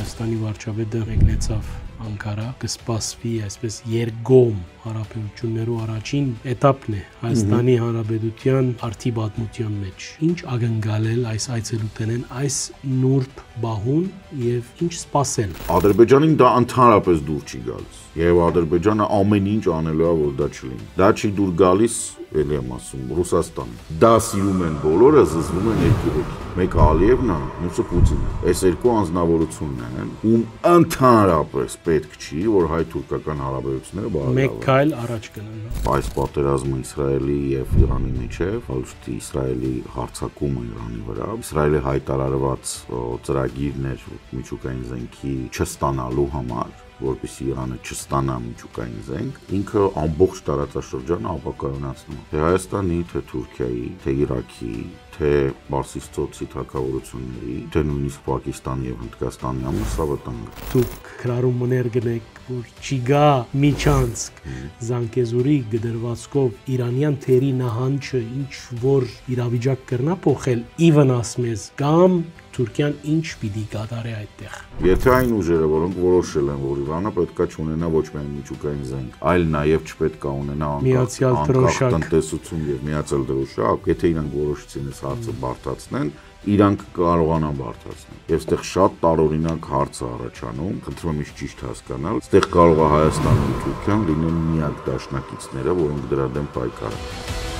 Հայաստանի վարչապետը եկնեցավ Անկարա, կսպասվի այսպես երկկողմ հարաբերություններու առաջին էտապն է Հայաստանի Հանրապետության արդի պատմության մեջ։ Ինչ ակնկալել այս այցելուներեն այս նուրբ բահուն եւ ինչ սպասել։ Ադրբեջանին դա ընդհանրապես դուր չի գալիս եւ Ադրբեջանը ամեն ինչ անելու է որ դա չլինի։ Դա չի դուր գալիս, ելի եմ ասում, Ռուսաստանը։ Դա սիրում են բոլորը, զզվում են երկու հոգի։ Մեկը Ալիևն է, մյուսը Պուտինը։ Այս երկու անձնավորություններն են, ում ընդհանրապես պետք չի, որ հայ-թուրքական հարաբերությունները բարելավեն։ Մեկ քայլ առաջ գնան։ Այս պատերազմը Իսրայելի եւ Իրանի միջեւ, հաշտի Իսրայելի հարձակումը Իրանի վրա, Իսրայելի հայտարարված ծրագիրներ միջուկային զենքի չստանալու համար, որպեսզի Իրանը չստանա միջուկային զենք, ինքը ամբողջ տարածաշրջանը ապակայունացնում է։ Թե Հայաստանի, թե Թուրքիայի, թե Իրաքի, թե Պարսից ծոցի թագավորությունների, թե նույնիսկ Պակիստանի եւ Հնդկաստանի համար սա վտանգ է։ Դուք քրարումներ գնեք, որ չի գա միջանցք Զանգեզուրի գդրվածքով Իրանյան թերի նահանջը ինչ որ իրավիճակ կրնա փոխել ի վնաս մեզ կամ Թուրքիան ինչ պիտի կատարի այդտեղ։ Եթե այն ուժերը, որոնք որոշել են, որ Իրանը պետքա չունենա ոչ միայն միջուկային զենք, այլ նաև չպետքա ունենա անկախ տնտեսություն եւ միացյալ դրոշակ, եթե իրանք որոշեցին այս հարցը բարդացնեն, իրանք կարողանան բարդացնել։ Եվ այստեղ շատ տարօրինակ հարց է առաջանում, խնդրում եմ ինչ ճիշտ հասկանալ, այստեղ կարող է Հայաստանն ու Թուրքիան լինեն միակ դաշնակիցները, որոնք դրա դեմ պայքարեն։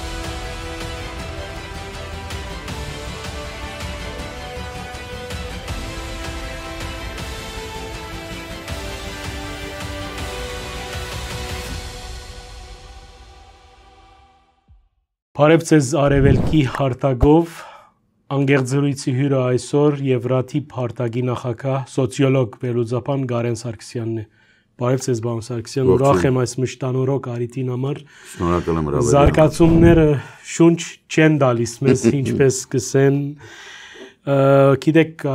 Բարև ձեզ Արևելքի հարտագով, անգեղձրույցի հյուրը այսօր Եվրատիպ հարտագի նախագահ, սոցիոլոգ վերլուծաբան Գարեն Սարգսյանն է։ Բարև ձեզ բան Սարգսյան, ուրախ եմ այս մշտանորոք արիտին համար։ Շնորհակալ եմ հրավերին։ Զարգացումները շունչ չեն տալիս մեզ, ինչպես կսեն։ Գիտեք,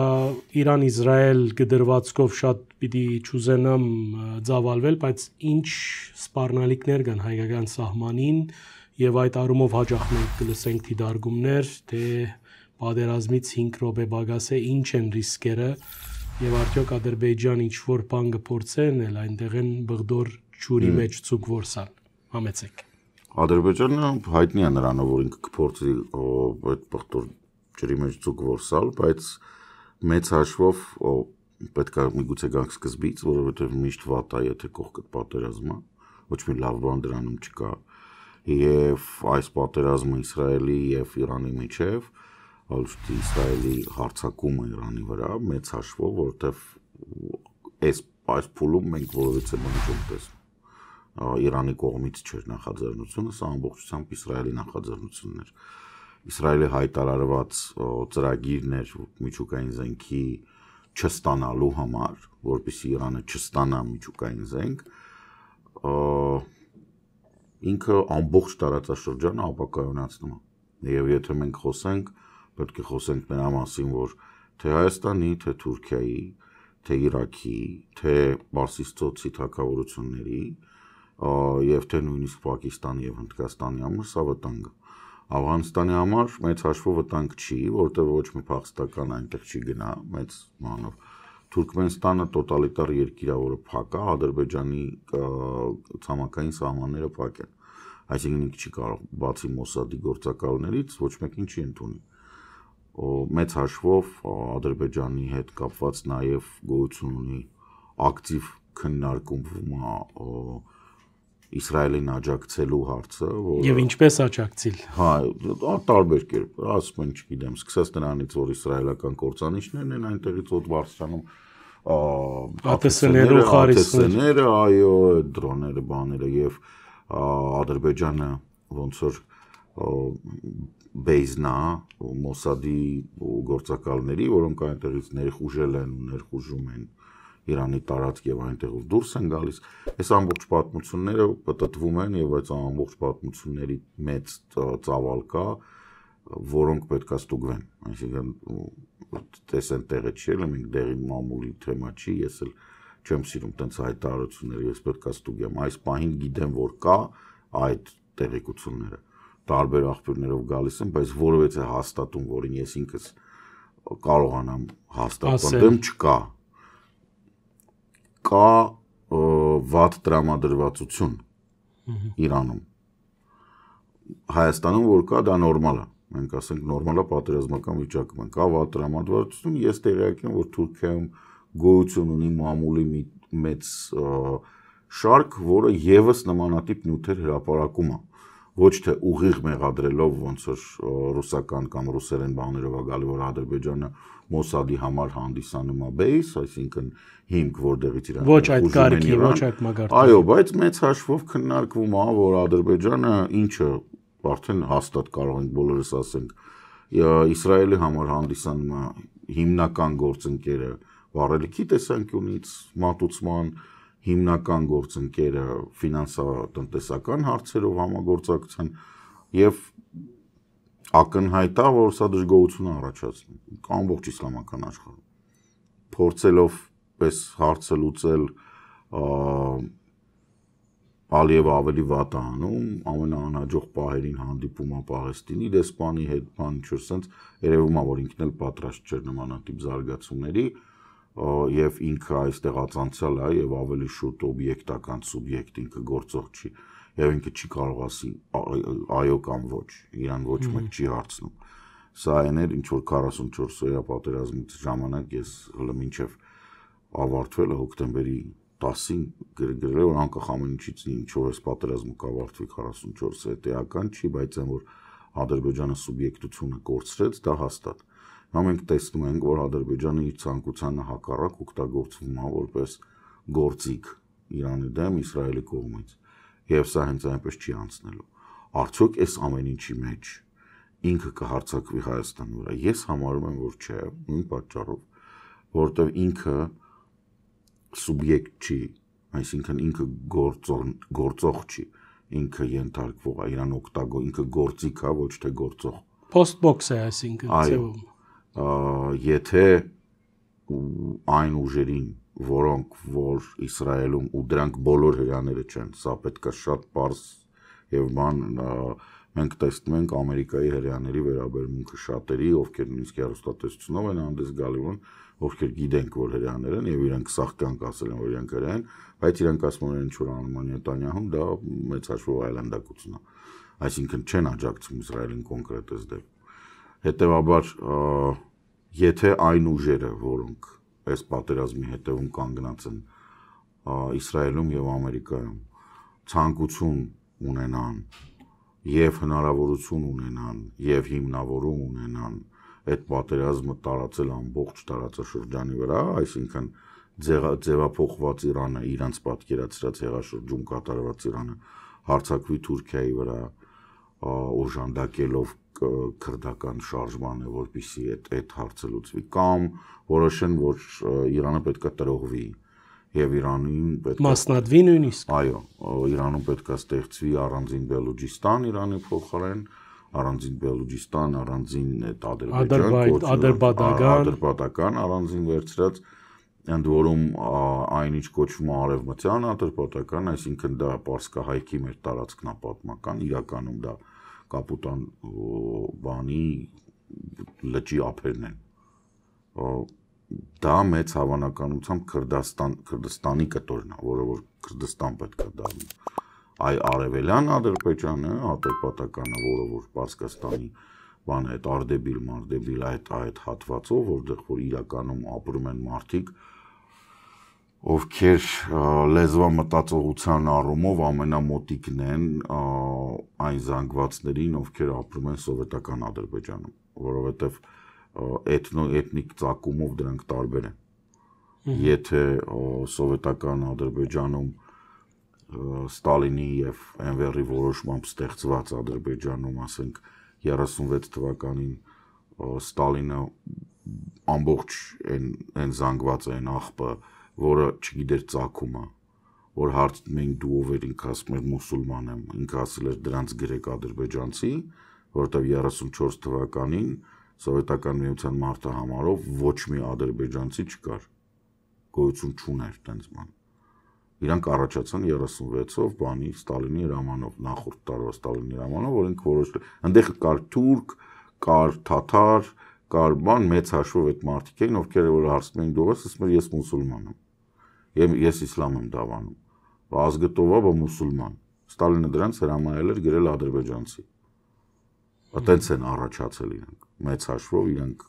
Իրան-Իսրայել գդրվածքով շատ պիտի չուզենամ ծավալվել, բայց ինչ սպառնալիքներ կան հայկական սահմանին եւ այդ առումով հաջող մենք կլսենք դիտարկումներ, թե պատերազմից 5 րոպե բագաս է ինչ են ռիսկերը եւ արդյոք Ադրբեջան ինչ որ բան կփորձեն էլ այնտեղ են բղդոր ջուրի մեջ ցուկ որսալ։ Համեցեք։ Ադրբեջանը հայտնի է նրանով, որ ինքը կփորձի այդ բղդոր ջրի մեջ ցուկ որսալ, բայց մեծ հաշվով պետք է միգուցե գանք սկզբից, որովհետեւ միշտ վատ է, եթե կողքդ պատերազմը, ոչ մի լավ բան դրանում չկա։ Եվ այս պատերազմը Իսրայելի եւ Իրանի միջեւ, հաշտի Իսրայելի հարձակումը Իրանի վրա մեծ հաշվով, որովհետեւ այս փուլում մենք որովհետեւ բան չենք տեսնում։ Իրանի կողմից չէր նախաձեռնությունը, սա ամբողջությամբ Իսրայելի նախաձեռնությունն էր։ Իսրայելի հայտարարված ծրագիրներ միջուկային զենքի չստանալու համար, որպեսզի Իրանը չստանա միջուկային զենք, ինքը ամբողջ տարածաշրջանը ապակայունացնում է։ Եվ եթե մենք խոսենք, պետք է խոսենք նրա մասին, որ թե Հայաստանի, թե Թուրքիայի, թե Իրաքի, թե Պարսից ծոցի թագավորությունների եւ թե նույնիսկ Պակիստանի եւ Հնդկաստանի համար սա վտանգ է։ Աֆղանստանի համար մեծ հաշվով վտանգ չի, որտեղ ոչ մի փախստական այնտեղ չի գնա մեծ մանով։ Թուրքմենստանը տոտալիտար երկիր է, որը փակ է, Ադրբեջանի ցամաքային սահմանները փակ են։ Այսինքն ինքը չի կարող բացի Մոսադի գործակալներից ոչ մեկին չի ընդունի։ Մեծ հաշվով Ադրբեջանի հետ կապված նաև գոյություն ունի ակտիվ քննարկում Իսրայելին աջակցելու հարցը, Եվ ինչպես աջակցել։ Հա, տարբեր կերպ, ասում են, չգիտեմ, սկսած նրանից, որ իսրայելական կործանիչներն են այնտեղից օդ բարձրանում, ATՍ-ները, այո, դրոնները, բաները եւ Ադրբեջանը ոնց որ բեյզնա Մոսադի գործակալների, որոնք այնտեղից ներխուժել են ու ներխուժում են Իրանի տարածք եւ այնտեղով դուրս են գալիս, այս ամբողջ պատմությունները պատտվում են եւ այս ամբողջ պատմությունների մեծ ծավալ կա, որոնք պետք է ստուգվեն, այսինքն տեսեն տեղը չի, մենք դեղին մամուլի թեմա չի, ես էլ չեմ սիրում տենց հայտարարություններ, ես պետք է ստուգեմ, այս պահին գիտեմ, որ կա այդ տեղեկությունները, տարբեր աղբյուրներով գալիս են, բայց որովհետեւ հաստատում, որին ես ինքս կարողանամ հաստատել, դեմ չկա։ կա վատ տրամադրվածություն Իրանում։ Հայաստանում որ կա, դա նորմալ է։ Մենք ասենք նորմալ է պատերազմական վիճակում են։ Կա վատ տրամադրվածություն, ես տեղյակ եմ, որ Թուրքիայում գոյություն ունի մամուլի մի մեծ շարք, որը եւս նմանատիպ նյութեր հրապարակում է։ Ոչ թե ուղիղ մեղադրելով ոնց որ ռուսական կամ ռուսերեն բաներով է գալի, որ Ադրբեջանը Մոսադի համար հանդիսանում է բեյս, այսինքն հիմք, որտեղից իրենք ոչ այդ կարգի, ոչ այդ մագարտի։ Այո, բայց մեծ հաշվով քննարկվում է, որ Ադրբեջանը ինչը արդեն հաստատ կարող ենք բոլորս ասենք, Իսրայելի համար հանդիսանում է հիմնական գործընկերը վառելիքի տեսանկյունից, մատուցման հիմնական գործընկերը ֆինանսատնտեսական հարցերով համագործակցության եւ ակնհայտ է, որ սա դժգոհություն է առաջացնում ամբողջ իսլամական աշխարհում։ Փորձելով պես հարցը լուծել Ալիևը ավելի վատ է անում, ամենաանհաջող պահերին հանդիպում է Պաղեստինի դեսպանի հետ, բան ինչ-որ sense երևում է, որ ինքն էլ պատրաստ չէր նմանատիպ զարգացումների եւ ինքը այստեղ ածանցյալ է եւ ավելի շուտ օբյեկտական սուբյեկտ ինքը գործող չի եւ ինքը չի կարող ասի այո կամ ոչ, իրան ոչ մեկ չի հարցնում։ Սա այն էր, ինչ որ 44-օրյա պատերազմից ժամանակ ես հələ մինչեւ ավարտվել է հոկտեմբերի 10-ին գրել որ անկախ ամեն ինչից ինչով էս պատերազմը կավարտվի 44 էական չի, բայց այն որ Ադրբեջանը սուբյեկտությունը կորցրեց, դա հաստատ։ Հիմա մենք տեսնում ենք, որ Ադրբեջանը իր ցանկությանը հակառակ օգտագործվում է որպես գործիք Իրանի դեմ Իսրայելի կողմից։ Եվ սա հենց այնպես չի անցնելու։ Արդյոք այս ամեն ինչի մեջ ինքը կհարձակվի Հայաստանի վրա։ Ես համարում եմ, որ չէ, նույն պատճառով, որովհետև ինքը սուբյեկտ չի, այսինքն ինքը գործող չի, ինքը ենթարկվող է, իրան օգտագո, ինքը գործիք է, ոչ թե գործող։ Post-box է, այսինքն ձևում։ Եթե այն ուժերին, որոնք որ Իսրայելում ու դրանք բոլոր հրեաները չեն, սա պետք է շատ պարզ եւ բան մենք տեսնում ենք Ամերիկայի հրեաների վերաբերմունքը շատերի, ովքեր նույնիսկ հեռուստատեսությունով են հանդես գալի, ովքեր գիտենք, որ հրեաներ են եւ իրենք սաղ կյանք ասել են, որ իրենք հրեա են, բայց իրենք ասում են ինչ որ անում են Նետանյահուն, դա մեծ հաշվով այլանդակություն է։ Այսինքն չեն աջակցում Իսրայելին կոնկրետ այս դեպքում։ Հետևաբար, եթե այն ուժերը, որոնք այս պատերազմի հետևում կանգնած են Իսրայելում եւ Ամերիկայում, ցանկություն ունենան եւ հնարավորություն ունենան եւ հիմնավորում ունենան այդ պատերազմը տարածել ամբողջ տարածաշրջանի վրա, այսինքն ձևափոխված Իրանը, իրանց պատկերացրած հեղաշրջում կատարված Իրանը հարձակվի Թուրքիայի վրա, օժանդակելով քրդական շարժմանը, որպեսզի այդ հարցը լուծվի, կամ որոշեն, որ Իրանը պետք է տրողվի եւ Իրանին պետք է մասնատվի նույնիսկ։ Այո, Իրանում պետք է ստեղծվի առանձին Բելուջիստան Իրանի փոխարեն, առանձին Բելուջիստան, առանձին Ադրբեջան, առանձին վերցրած, ընդ որում այնինչ կոչվում է արևմտյան Ադրբեջան, այսինքն դա Պարսկահայքի մեր տարածքն է պատմական, իրականում դա Կապուտան բանի լճի ափերն են։ Դա մեծ հավանականությամբ Քրդստանի կտորն է, որը որ Քրդստան պետք է դառնա։ Այ արևելյան Ադրբեջանը, Ադրբեջանը, որը որ Պարսկաստանի բան է, այդ Արդեբիլ, Մարդեբիլ այդ հատվածով, որտեղ որ իրականում ապրում են մարդիկ, ովքեր լեզվամտածողության առումով ամենամոտիկն են այն զանգվածներին, ովքեր ապրում են սովետական Ադրբեջանում, որովհետև էթնիկ ծագումով դրանք տարբեր են։ Եթե սովետական Ադրբեջանում Ստալինի եւ Էնվերի որոշմամբ ստեղծված Ադրբեջանում, ասենք 36 թվականին Ստալինը ամբողջ այն զանգված այն աղբը, որը չգիտեր ծագումը, որ հարցնում էին դու ով էր, ինքը ասում էր մուսուլման եմ, ինքը ասել էր դրանց գրեք ադրբեջանցի, որովհետև 34 թվականին Սովետական միության մարտահամարով ոչ մի ադրբեջանցի չկար, գոյություն չուներ տենց բան։ Իրանք առաջացան 36-ով բանի Ստալինի հրամանով, նախորդ տարվա Ստալինի հրամանով, որ ինքը որոշել, այնտեղ կար թուրք, կար թաթար, կար բան, մեծ հաշվով այդ մարդիկ էին, ովքեր որ հարցնում էին դու ես, ասում էր ես մուսուլման եմ։ Ես իսլամ եմ դավանում։ Ազգտովա բա մուսուլման։ Ստալինը դրանց հրամայել էր գրել ադրբեջանցի։ Այդտենց են առաջացել իրանք։ Մեծ հաշվով իրանք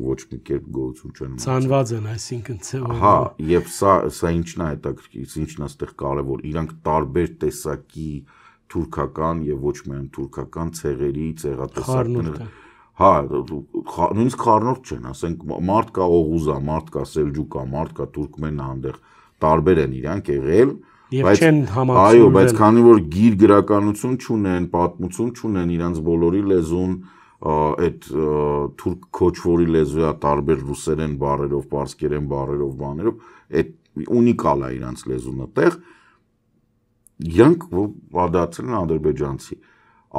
ոչ մի կերպ գոյություն չեն ունեցել։ Ցանված են, այսինքն ցեվը։ Հա, եւ սա ինչն է հետաքրքիր, ինչն է այստեղ կարեւոր, իրանք տարբեր տեսակի թուրքական եւ ոչ միայն թուրքական ցեղերի ցեղատեսակներ։ Հա, նույնիսկ խառնուրդ չեն, ասենք մարդ կա Օղուզա, մարդ կա Սելջուկա, մարդ կա Թուրքմենա, այնտեղ տարբեր են իրանք եղել, բայց չեն համակցվել։ Այո, բայց քանի որ գիր գրականություն չունեն, պատմություն չունեն, իրանց բոլորի լեզուն այդ թուրք քոչվորի լեզու է, տարբեր ռուսերեն բառերով, պարսկերեն բառերով, բաներով, այդ ունիկալ է իրանց լեզուն այդտեղ։ Իրանք պատահածել են ադրբեջանցի։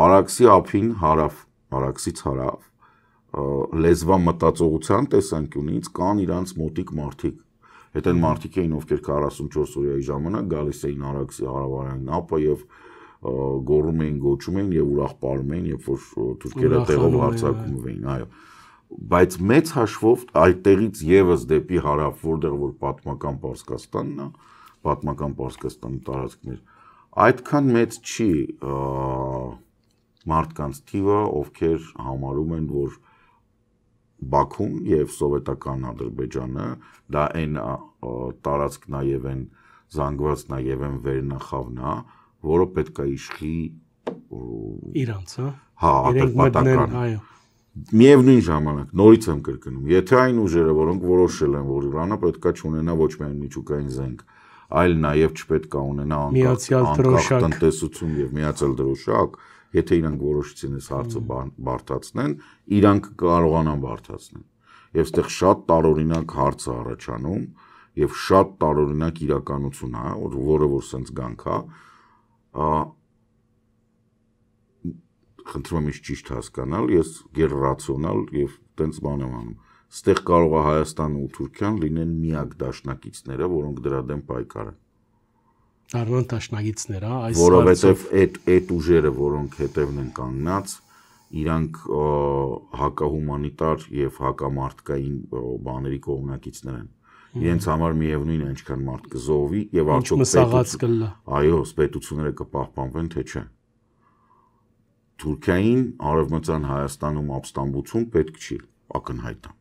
Արաքսի ափին հարավ, Արաքսից հարավ, լեզվա մտածողության տեսանկյունից կան իրանց մոտիկ մարդիկ։ Այդ են մարդիկ էին, ովքեր 44 օրյայի ժամանակ գալիս էին Արաքսի հարավային ափը եւ գոռում էին, գոչում էին եւ ուրախ պարում էին, երբ որ թուրքերը տեղով հարձակվում էին, այո։ Բայց մեծ հաշվով այդտեղից եւս դեպի հարավ, որտեղ որ պատմական Պարսկաստանն է, պատմական Պարսկաստանի տարածքներ, այդքան մեծ չի մարդկանց թիվը, ովքեր համարում են, որ Բաքուն եւ սովետական Ադրբեջանը դա այն տարածք նաեւ են զանգված նաեւ են վերնախավն է, որը պետք է իշխի իրանց, հա, ադրբեջանական, այո։ Միևնույն ժամանակ նորից եմ կրկնում, եթե այն ուժերը, որոնք որոշել են, որ Իրանը պետքա չունենա ոչ միայն միջուկային զենք, այլ նաեւ չպետք է ունենա անկախ տնտեսություն եւ միացյալ դրոշակ, եթե իրանք որոշեցին այս հարցը բարդացնեն, իրանք կարողանան բարդացնել։ Եվ այստեղ շատ տարօրինակ հարց է առաջանում եւ շատ տարօրինակ իրականություն է, որը որ սենց գանք է, խնդրում եմ ինձ ճիշտ հասկանալ, ես գերրացիոնալ եւ տենց բան եմ անում։ Այստեղ կարող է Հայաստանը ու Թուրքիան լինեն միակ դաշնակիցները, որոնք դրա դեմ պայքարեն։ Դառնան դաշնակիցներ, այս որովհետեւ այդ ուժերը, որոնք հետևն են կանգնած, իրանք հակահումանիտար եւ հակամարտկային բաների կողմնակիցներ են։ Իրենց համար միևնույն է ինչքան մարդ կզոհվի եւ արդյոք այո, պետությունները կպահպանվեն թե չէ։ Թուրքիային Արևմտյան Հայաստանում ապստամբություն պետք չի, ակնհայտ է։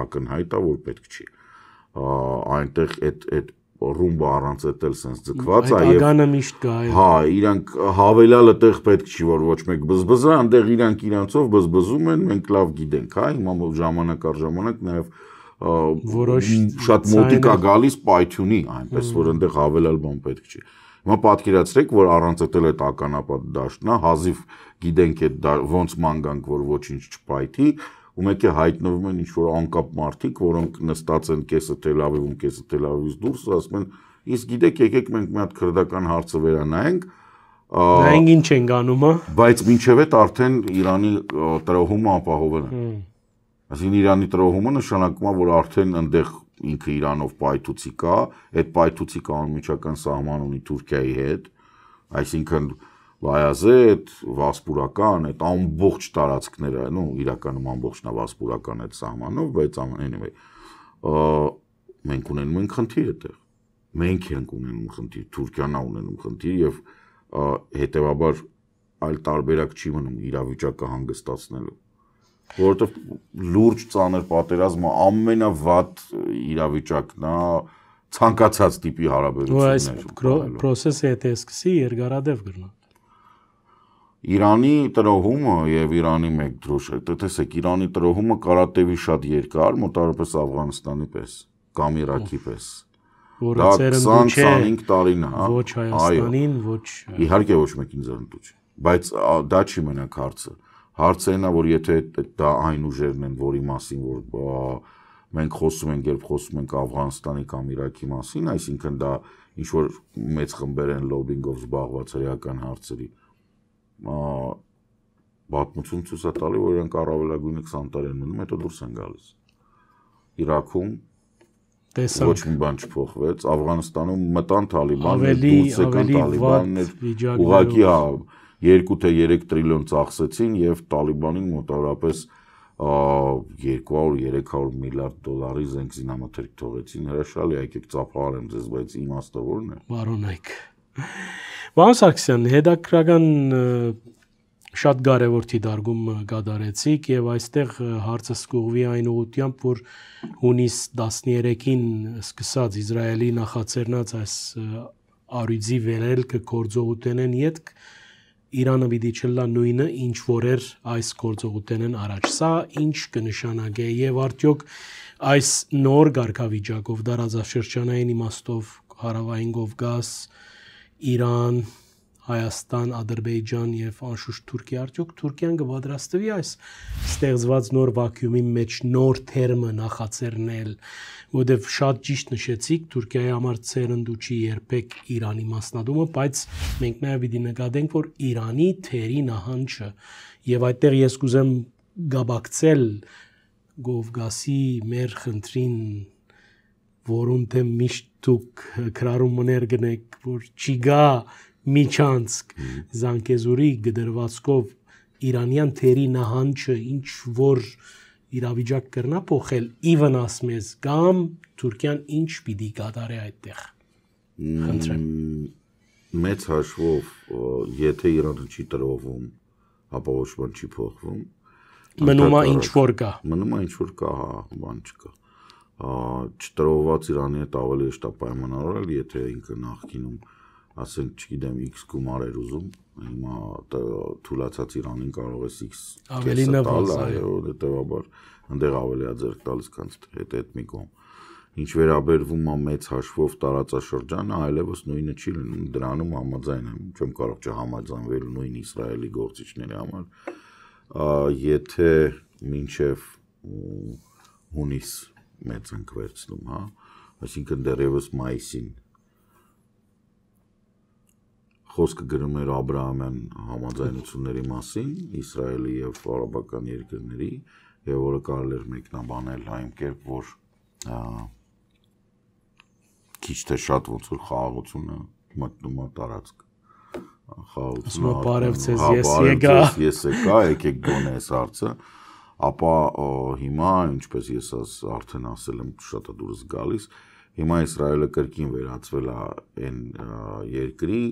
Ակնհայտ է, որ պետք չի։ Այնտեղ այդ ռումբը առանց էլ sense ձգված է եւ ագանը միշտ կա։ Հա, իրանք հավելյալը տեղ պետք չի, որ ոչ մեկ բզբզա, այնտեղ իրանք իրանցով բզբզում են, մենք լավ գիտենք, հա, հիմա ժամանակ առ ժամանակ նաեւ որոշ շատ մոտիկ է գալիս պայթյունի, այնպես որ այնտեղ հավելյալ բան պետք չի։ Հիմա պատկերացրեք, որ առանց էլ այդ ականապատ դաշտն է, հազիվ գիտենք այդ ոնց ման գանք, որ ոչինչ չպայթի, ու մեկ է հայտնվում են ինչ-որ անկապ մարդիկ, որոնք նստած են կեսը Թել Ավիվում, կեսը Թել Ավիվից դուրս, ասում են, իսկ գիտեք, եկեք մենք մի հատ քրդական հարցը վերանայենք, նայենք ինչ ենք անում, հա։ Բայց մինչև այդ արդեն Իրանի տրոհումը ապահովել է։ Այսինքն Իրանի տրոհումը նշանակում է, որ արդեն այնտեղ ինքը Իրանով պայթուցի կա, այդ պայթուցի կանոնմիջական սահման ունի Թուրքիայի հետ, այսինքն Բայազեդ, Վասպուրական, այդ ամբողջ տարածքները, նո իրականում ամբողջն է Վասպուրական այդ սահմանով, բայց anyway, մենք ունենում ենք խնդիր այդտեղ։ Մենք ենք ունենում խնդիր, Թուրքիան է ունենում խնդիր եւ հետեւաբար այլ տարբերակ չի մնում իրավիճակը հանգստացնելու։ Որովհետեւ լուրջ ծանր պատերազմը ամենավատ իրավիճակն է ցանկացած տիպի հարաբերություններ։ Այս process-ը եթե սկսի երկարադեպ կգնա։ Իրանի տրոհումը եւ Իրանի մեկ դրոշ, տեսեք, Իրանի տրոհումը կարա տևի շատ երկար, մոտավորապես Աֆղանստանի պես, կամ Իրաքի պես։ Որը ծերնդու չէ 25 տարին է, ոչ Հայաստանին, ոչ իհարկե ոչ մեկին ծերնդու չէ, բայց դա չի մենակ հարցը։ Հարցը այն է, որ եթե դա այն ուժերն են, որի մասին որ մենք խոսում ենք, երբ խոսում ենք Աֆղանստանի կամ Իրաքի մասին, այսինքն դա ինչ որ մեծ խմբեր են լոբինգով զբաղված հրեական հարցերի պատմություն ցույց է տալի, որ իրենք առավելագույնը 20 տարի են մնում, հետո դուրս են գալիս։ Իրաքում ոչ մի բան չփոխվեց, Աֆղանստանում մտան Թալիբաններ, դուրս եկան Թալիբաններ, ուղղակի 2 թե 3 տրիլիոն ծախսեցին եւ Տալիբանին մոտավորապես 200-300 միլիարդ դոլարի զենք զինամթերք թողեցին, հրաշալի, եկեք ծափահարեմ ձեզ, բայց իմաստը ո՞րն է։ Բարոնայք։ Պարոն Սարգսյան, հետաքրքրական շատ կարևոր դիտարկում կատարեցիք եւ այստեղ հարցը սկսվի այն ուղղությամբ, որ հունիս 13-ին սկսած Իսրայելի նախաձեռնած այս արույցի վերելքը գործողութենեն յետք Իրանը պիտի չլա նույնը ինչ որ էր այս գործողութենեն առաջ։ Սա ինչ կնշանակե եւ արդյոք այս նոր կարգավիճակով դարաձավշրջանային իմաստով Հարավային Կովկաս, Իրան, Հայաստան, Ադրբեջան եւ անշուշտ Թուրքիա, արդյոք Թուրքիան կպատրաստվի այս ստեղծված նոր վակյումի մեջ նոր թերմը նախաձեռնել, որովհետեւ շատ ճիշտ նշեցիք, Թուրքիայի համար ցերնդու չի երբեք Իրանի մասնադումը, բայց մենք նաեւ պիտի նկատենք, որ Իրանի թերի նահանջը եւ այդտեղ ես կուզեմ գաբակցել Կովկասի մեր խնդրին, որոնց դեմ միշտ դուք քրարումներ գնեք, որ չի գա միջանցք Զանգեզուրի գդրվածքով Իրանյան թերի նահանջը ինչ որ իրավիճակ կրնա փոխել ի վնաս մեզ կամ Թուրքիան ինչ պիտի կատարի այդտեղ։ Խնդրեմ։ Մեծ հաշվով, եթե Իրանը չի տրովում, ապա ոչ բան չի փոխվում։ Մնում է ինչ որ կա։ Մնում է ինչ որ կա, հա, բան չկա։ Չտրոված Իրանի հետ ավելի հեշտ է պայմանավորել, եթե ինքը նախկինում ասենք, չգիտեմ, X գումար էր ուզում, հիմա թուլացած Իրանին կարող է X ավելի նվազ, այո, հետեւաբար այնտեղ ավելի է ձեռք տալիս, քան հետ մի կողմ։ Ինչ վերաբերվում է մեծ հաշվով տարածաշրջանը, այլևս նույնը չի լինում, դրանում համաձայն եմ, չեմ կարող չհամաձայնվել նույն Իսրայելի գործիչների համար, եթե մինչև հունիս մեծ ենք վերցնում, հա, այսինքն դեռևս մայիսին խոսքը գրում էր Աբրահամյան համաձայնությունների մասին Իսրայելի եւ արաբական երկրների եւ որը կարելի էր մեկնաբանել այն կերպ, որ քիչ թե շատ ոնց որ խաղաղությունը մտնում է տարածք։ Խաղաղությունը բարևձեզ, ես եկա, եկեք գոնե այս հարցը, ապա հիմա, ինչպես ես արդեն ասել եմ, շատ է դուրս գալիս, հիմա Իսրայելը կրկին վերածվել է այն երկրի,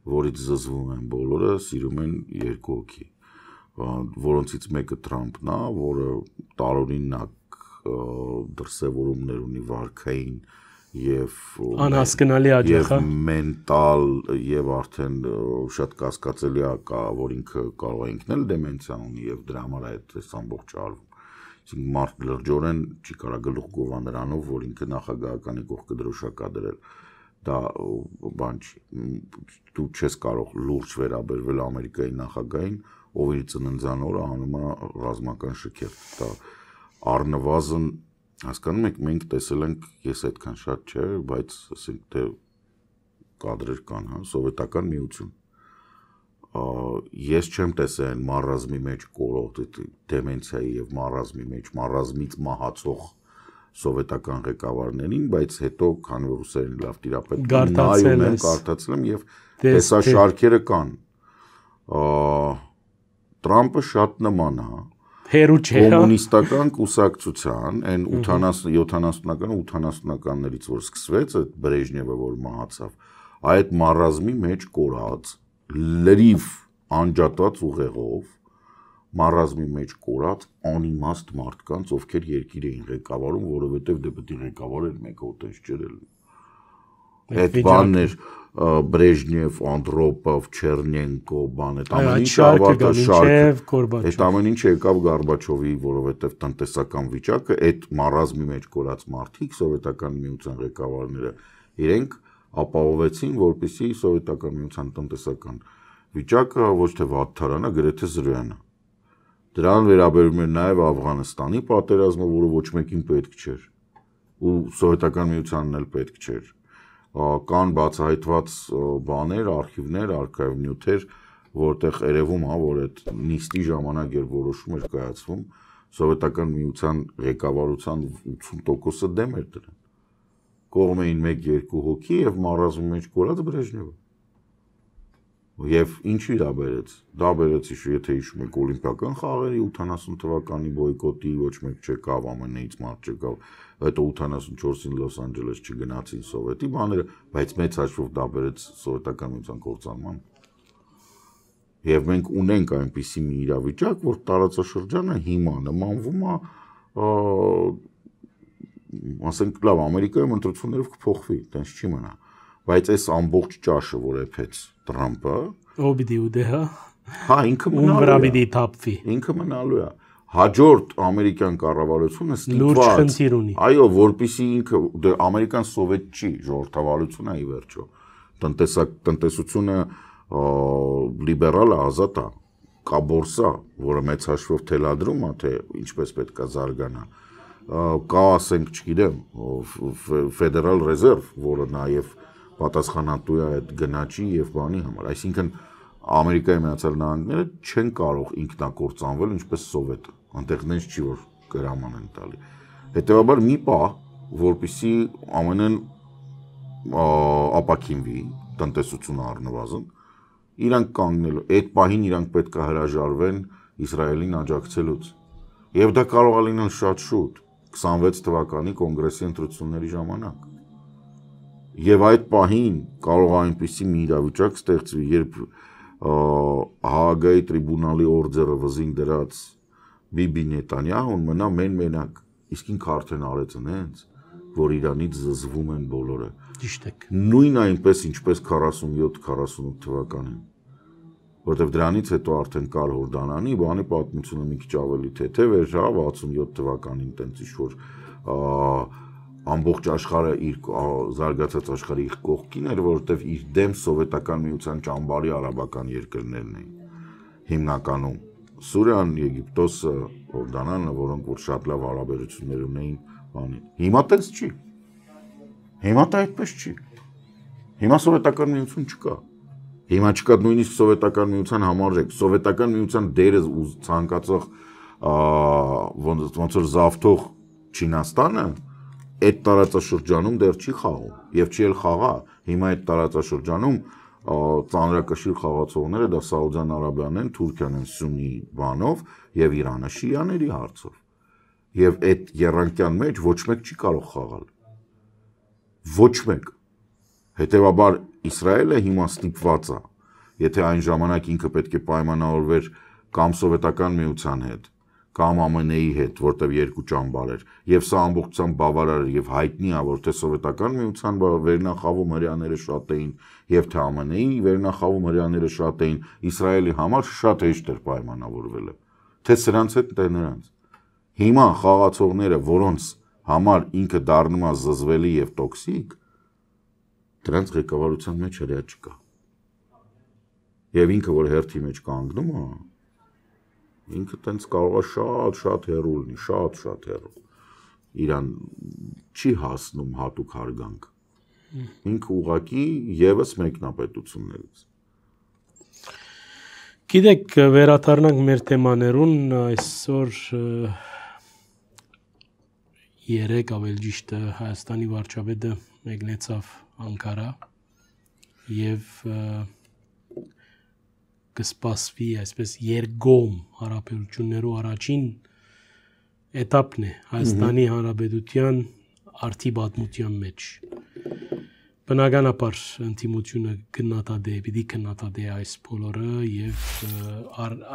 որից զզվում են բոլորը, սիրում են երկու հոգի, որոնցից մեկը Թրամփն է, որը տարօրինակ դրսևորումներ ունի վարքային եւ անհասկանալի աջախ, եւ մենտալ եւ արդեն շատ կասկածելի է, որ ինքը կարող է ինքն էլ դեմենցիա ունի եւ դրա համար այդ ամբողջը արվում։ Այսինքն մարդ լրջորեն չի կարող գլուխ գովա նրանով, որ ինքը նախագահականի կողքը դրոշակ է դրել։ Դա բան չի, դու չես կարող լուրջ վերաբերվել Ամերիկայի նախագահին, ով իր ծննդյան օրը անում է ռազմական շքերթ։ Դա առնվազն, հասկանում եք, մենք տեսել ենք, ես այդքան շատ չէ, բայց ասենք թե կադրեր կան, հա, սովետական միություն։ Ես չեմ տեսել այն մարազմի մեջ կորող դեմենցիայի եւ մարազմի մեջ մարազմից մահացող սովետական ղեկավարներին, բայց հետո քանի որ ռուսերեն լավ տիրապետ նայում եմ, կարդացել եմ եւ տեսաշարքերը կան։ Թրամփը շատ նման է կոմունիստական կուսակցության, այն 70-ական ու 80-ականներից որ սկսվեց այդ Բրեժնևը, որ մահացավ, այդ մարազմի մեջ կորած, լրիվ անջատված ուղեղով մարազմի մեջ կորած անիմաստ մարդկանց, ովքեր երկիր էին ղեկավարում, որովհետև դե պետք է ղեկավարել մեկը ուտես ջրել։ Այդ բանն էր Բրեժնև, Անդրոպով, Չեռնենկո, բան, այդ ամեն ինչը ավարտած շարքը։ Այդ ամեն ինչը եկավ Գորբաչովի, որովհետև տնտեսական վիճակը, այդ մարազմի մեջ կորած մարդիկ, սովետական միության ղեկավարները, իրենք ապահովեցին, որպեսզի սովետական միության տնտեսական վիճակը ոչ թե վատթարանա, գրեթե զրոյանա։ Դրան վերաբերում էր նաև Աֆղանստանի պատերազմը, որը ոչ մեկին պետք չէր, ու սովետական միությանն էլ պետք չէր։ Կան բացահայտված բաներ, արխիվներ, արխիվնյութեր, որտեղ երևում է, որ այդ նիստի ժամանակ էր որոշում էր կայացվում, սովետական միության ղեկավարության 80%-ը դեմ էր դրան։ Կողմ էին 1-2 հոգի եւ մարազմի մեջ կորած Բրեժնևը, Եվ ինչի դա բերեց։ Դա բերեց եթե հիշում եք օլիմպիական խաղերի 80 թվականի բոյկոտի ոչ մեկ չեկավ, ԱՄՆ-ից մարդ չեկավ, հետո 84-ին Լոս Անջելես չգնացին սովետի բաները, բայց մեծ հաշվով դա բերեց սովետական միության կործանման։ Եվ մենք ունենք այնպիսի մի իրավիճակ, որ տարածաշրջանը հիմա նմանվում է, ասենք լավ, Ամերիկայում ընտրություններով կփոխվի, տենց չի մնա, բայց այս ամբողջ ճաշը, որ էփեց Տրամպը, ով պիտի ուտի, հա։ Հա, ինքը Ում վրա պիտի թափվի։ Ինքը մնալու է։ Հաջորդ ամերիկյան կառավարությունը լուրջ խնդիր ունի։ Այո, որպեսզի ինքը ամերիկան սովետ չի, ժողովրդավարությունն է ի վերջո։ Տնտեսությունը լիբերալ է, ազատ է, կա բորսա, որը մեծ հաշվով թելադրում է, թե ինչպես պետք է զարգանա։ Կա, ասենք, չգիտեմ, Ֆեդերալ ռեզերվ, որը նաև պատասխանատու է այդ գնաճի եւ բանի համար։ Այսինքն Ամերիկայի Միացյալ Նահանգները չեն կարող ինքնակործանվել ինչպես Սովետը։ Անտեղ նենց չի որ գրաման են տալի։ Հետևաբար մի պահ, որպեսզի ԱՄՆ-ն ապակինվի, տնտեսությունը առնվազն, իրանք կանգնելու, այդ պահին իրանք պետք է հրաժարվեն Իսրայելին աջակցելուց։ Եվ դա կարող է լինել շատ շուտ, 26 թվականի կոնգրեսի ընտրությունների ժամանակ։ Եվ այդ պահին կարող է այնպիսի մի իրավիճակ ստեղծվի, երբ Հաագայի տրիբունալի օրձերը վզին դրած Բիբի Նետանյահուն մնա մենակ, իսկ ինքը արդեն արեց նենց, որ Իրանից զզվում են բոլորը։ Ճիշտ եք։ Նույն այնպես ինչպես 47-48 թվականին, որտեվ դրանից հետո արդեն կար Հորդանանի, բանի պատմությունը մի քիչ ավելի թեթև էր, հա, 67 թվականին տենց ինչ-որ ամբողջ աշխարհը իր զարգացած աշխարհի իր կողքին էր, որովհետև իր դեմ սովետական միության ճամբարի արաբական երկրներն էին։ Հիմնականում Սուրիան, Եգիպտոսը, Հորդանանը, որոնք որ շատ լավ հարաբերություններ ունեին բանի։ Հիմա տենց չի։ Հիմա դա այդպես չի։ Հիմա սովետական միություն չկա։ Հիմա չկա նույնիսկ սովետական միության համարժեք։ Սովետական միության դերը ու ցանկացող ոնց որ զավթող Չինաստանը այդ տարածաշրջանում դեռ չի խաղում եւ չի էլ խաղա։ Հիմա այդ տարածաշրջանում ծանրակշիռ խաղացողները դա Սաուդյան Արաբիան են, Թուրքիան են սուննի բանով եւ Իրանը շիաների հարցով։ Եվ այդ երանկյան մեջ ոչ մեկ չի կարող խաղալ։ Ոչ մեկ։ Հետևաբար Իսրայելը հիմա ստիպված է, եթե այն ժամանակ ինքը պետք է պայմանավորվեր կամ սովետական միության հետ, կամ ԱՄՆ-ի հետ, որտեղ երկու ճամբար էր, եւ սա ամբողջությամբ բավարար էր եւ հայտնի է, որ թե սովետական միության վերնախավում հրեաները շատ էին, եւ թե ԱՄՆ-ի վերնախավում հրեաները շատ էին, Իսրայելի համար շատ հեշտ էր պայմանավորվելը, թե սրանց հետ, թե նրանց։ Հիմա խաղացողները, որոնց համար ինքը դառնում է զզվելի եւ տոքսիկ, դրանց ղեկավարության մեջ հրեա չկա։ Եվ ինքը որ հերթի մեջ կանգնում է, ինքը տենց կարող է շատ հեռու լինի, շատ հեռու։ Իրան չի հասնում հատուկ հարգանք։ Ինքը ուղղակի եւս մեկնապետություններից։ Գիտեք, վերադառնանք մեր թեմաներուն, այսօր երեք ավել ճիշտ Հայաստանի վարչապետը մեկնեցավ Անկարա եւ կսպասվի այսպես երկկողմ հարաբերություններու առաջին էտապն է Հայաստանի Հանրապետության արդի պատմության մեջ։ Բնականաբար ընդդիմությունը պիտի քննադատի այս բոլորը եւ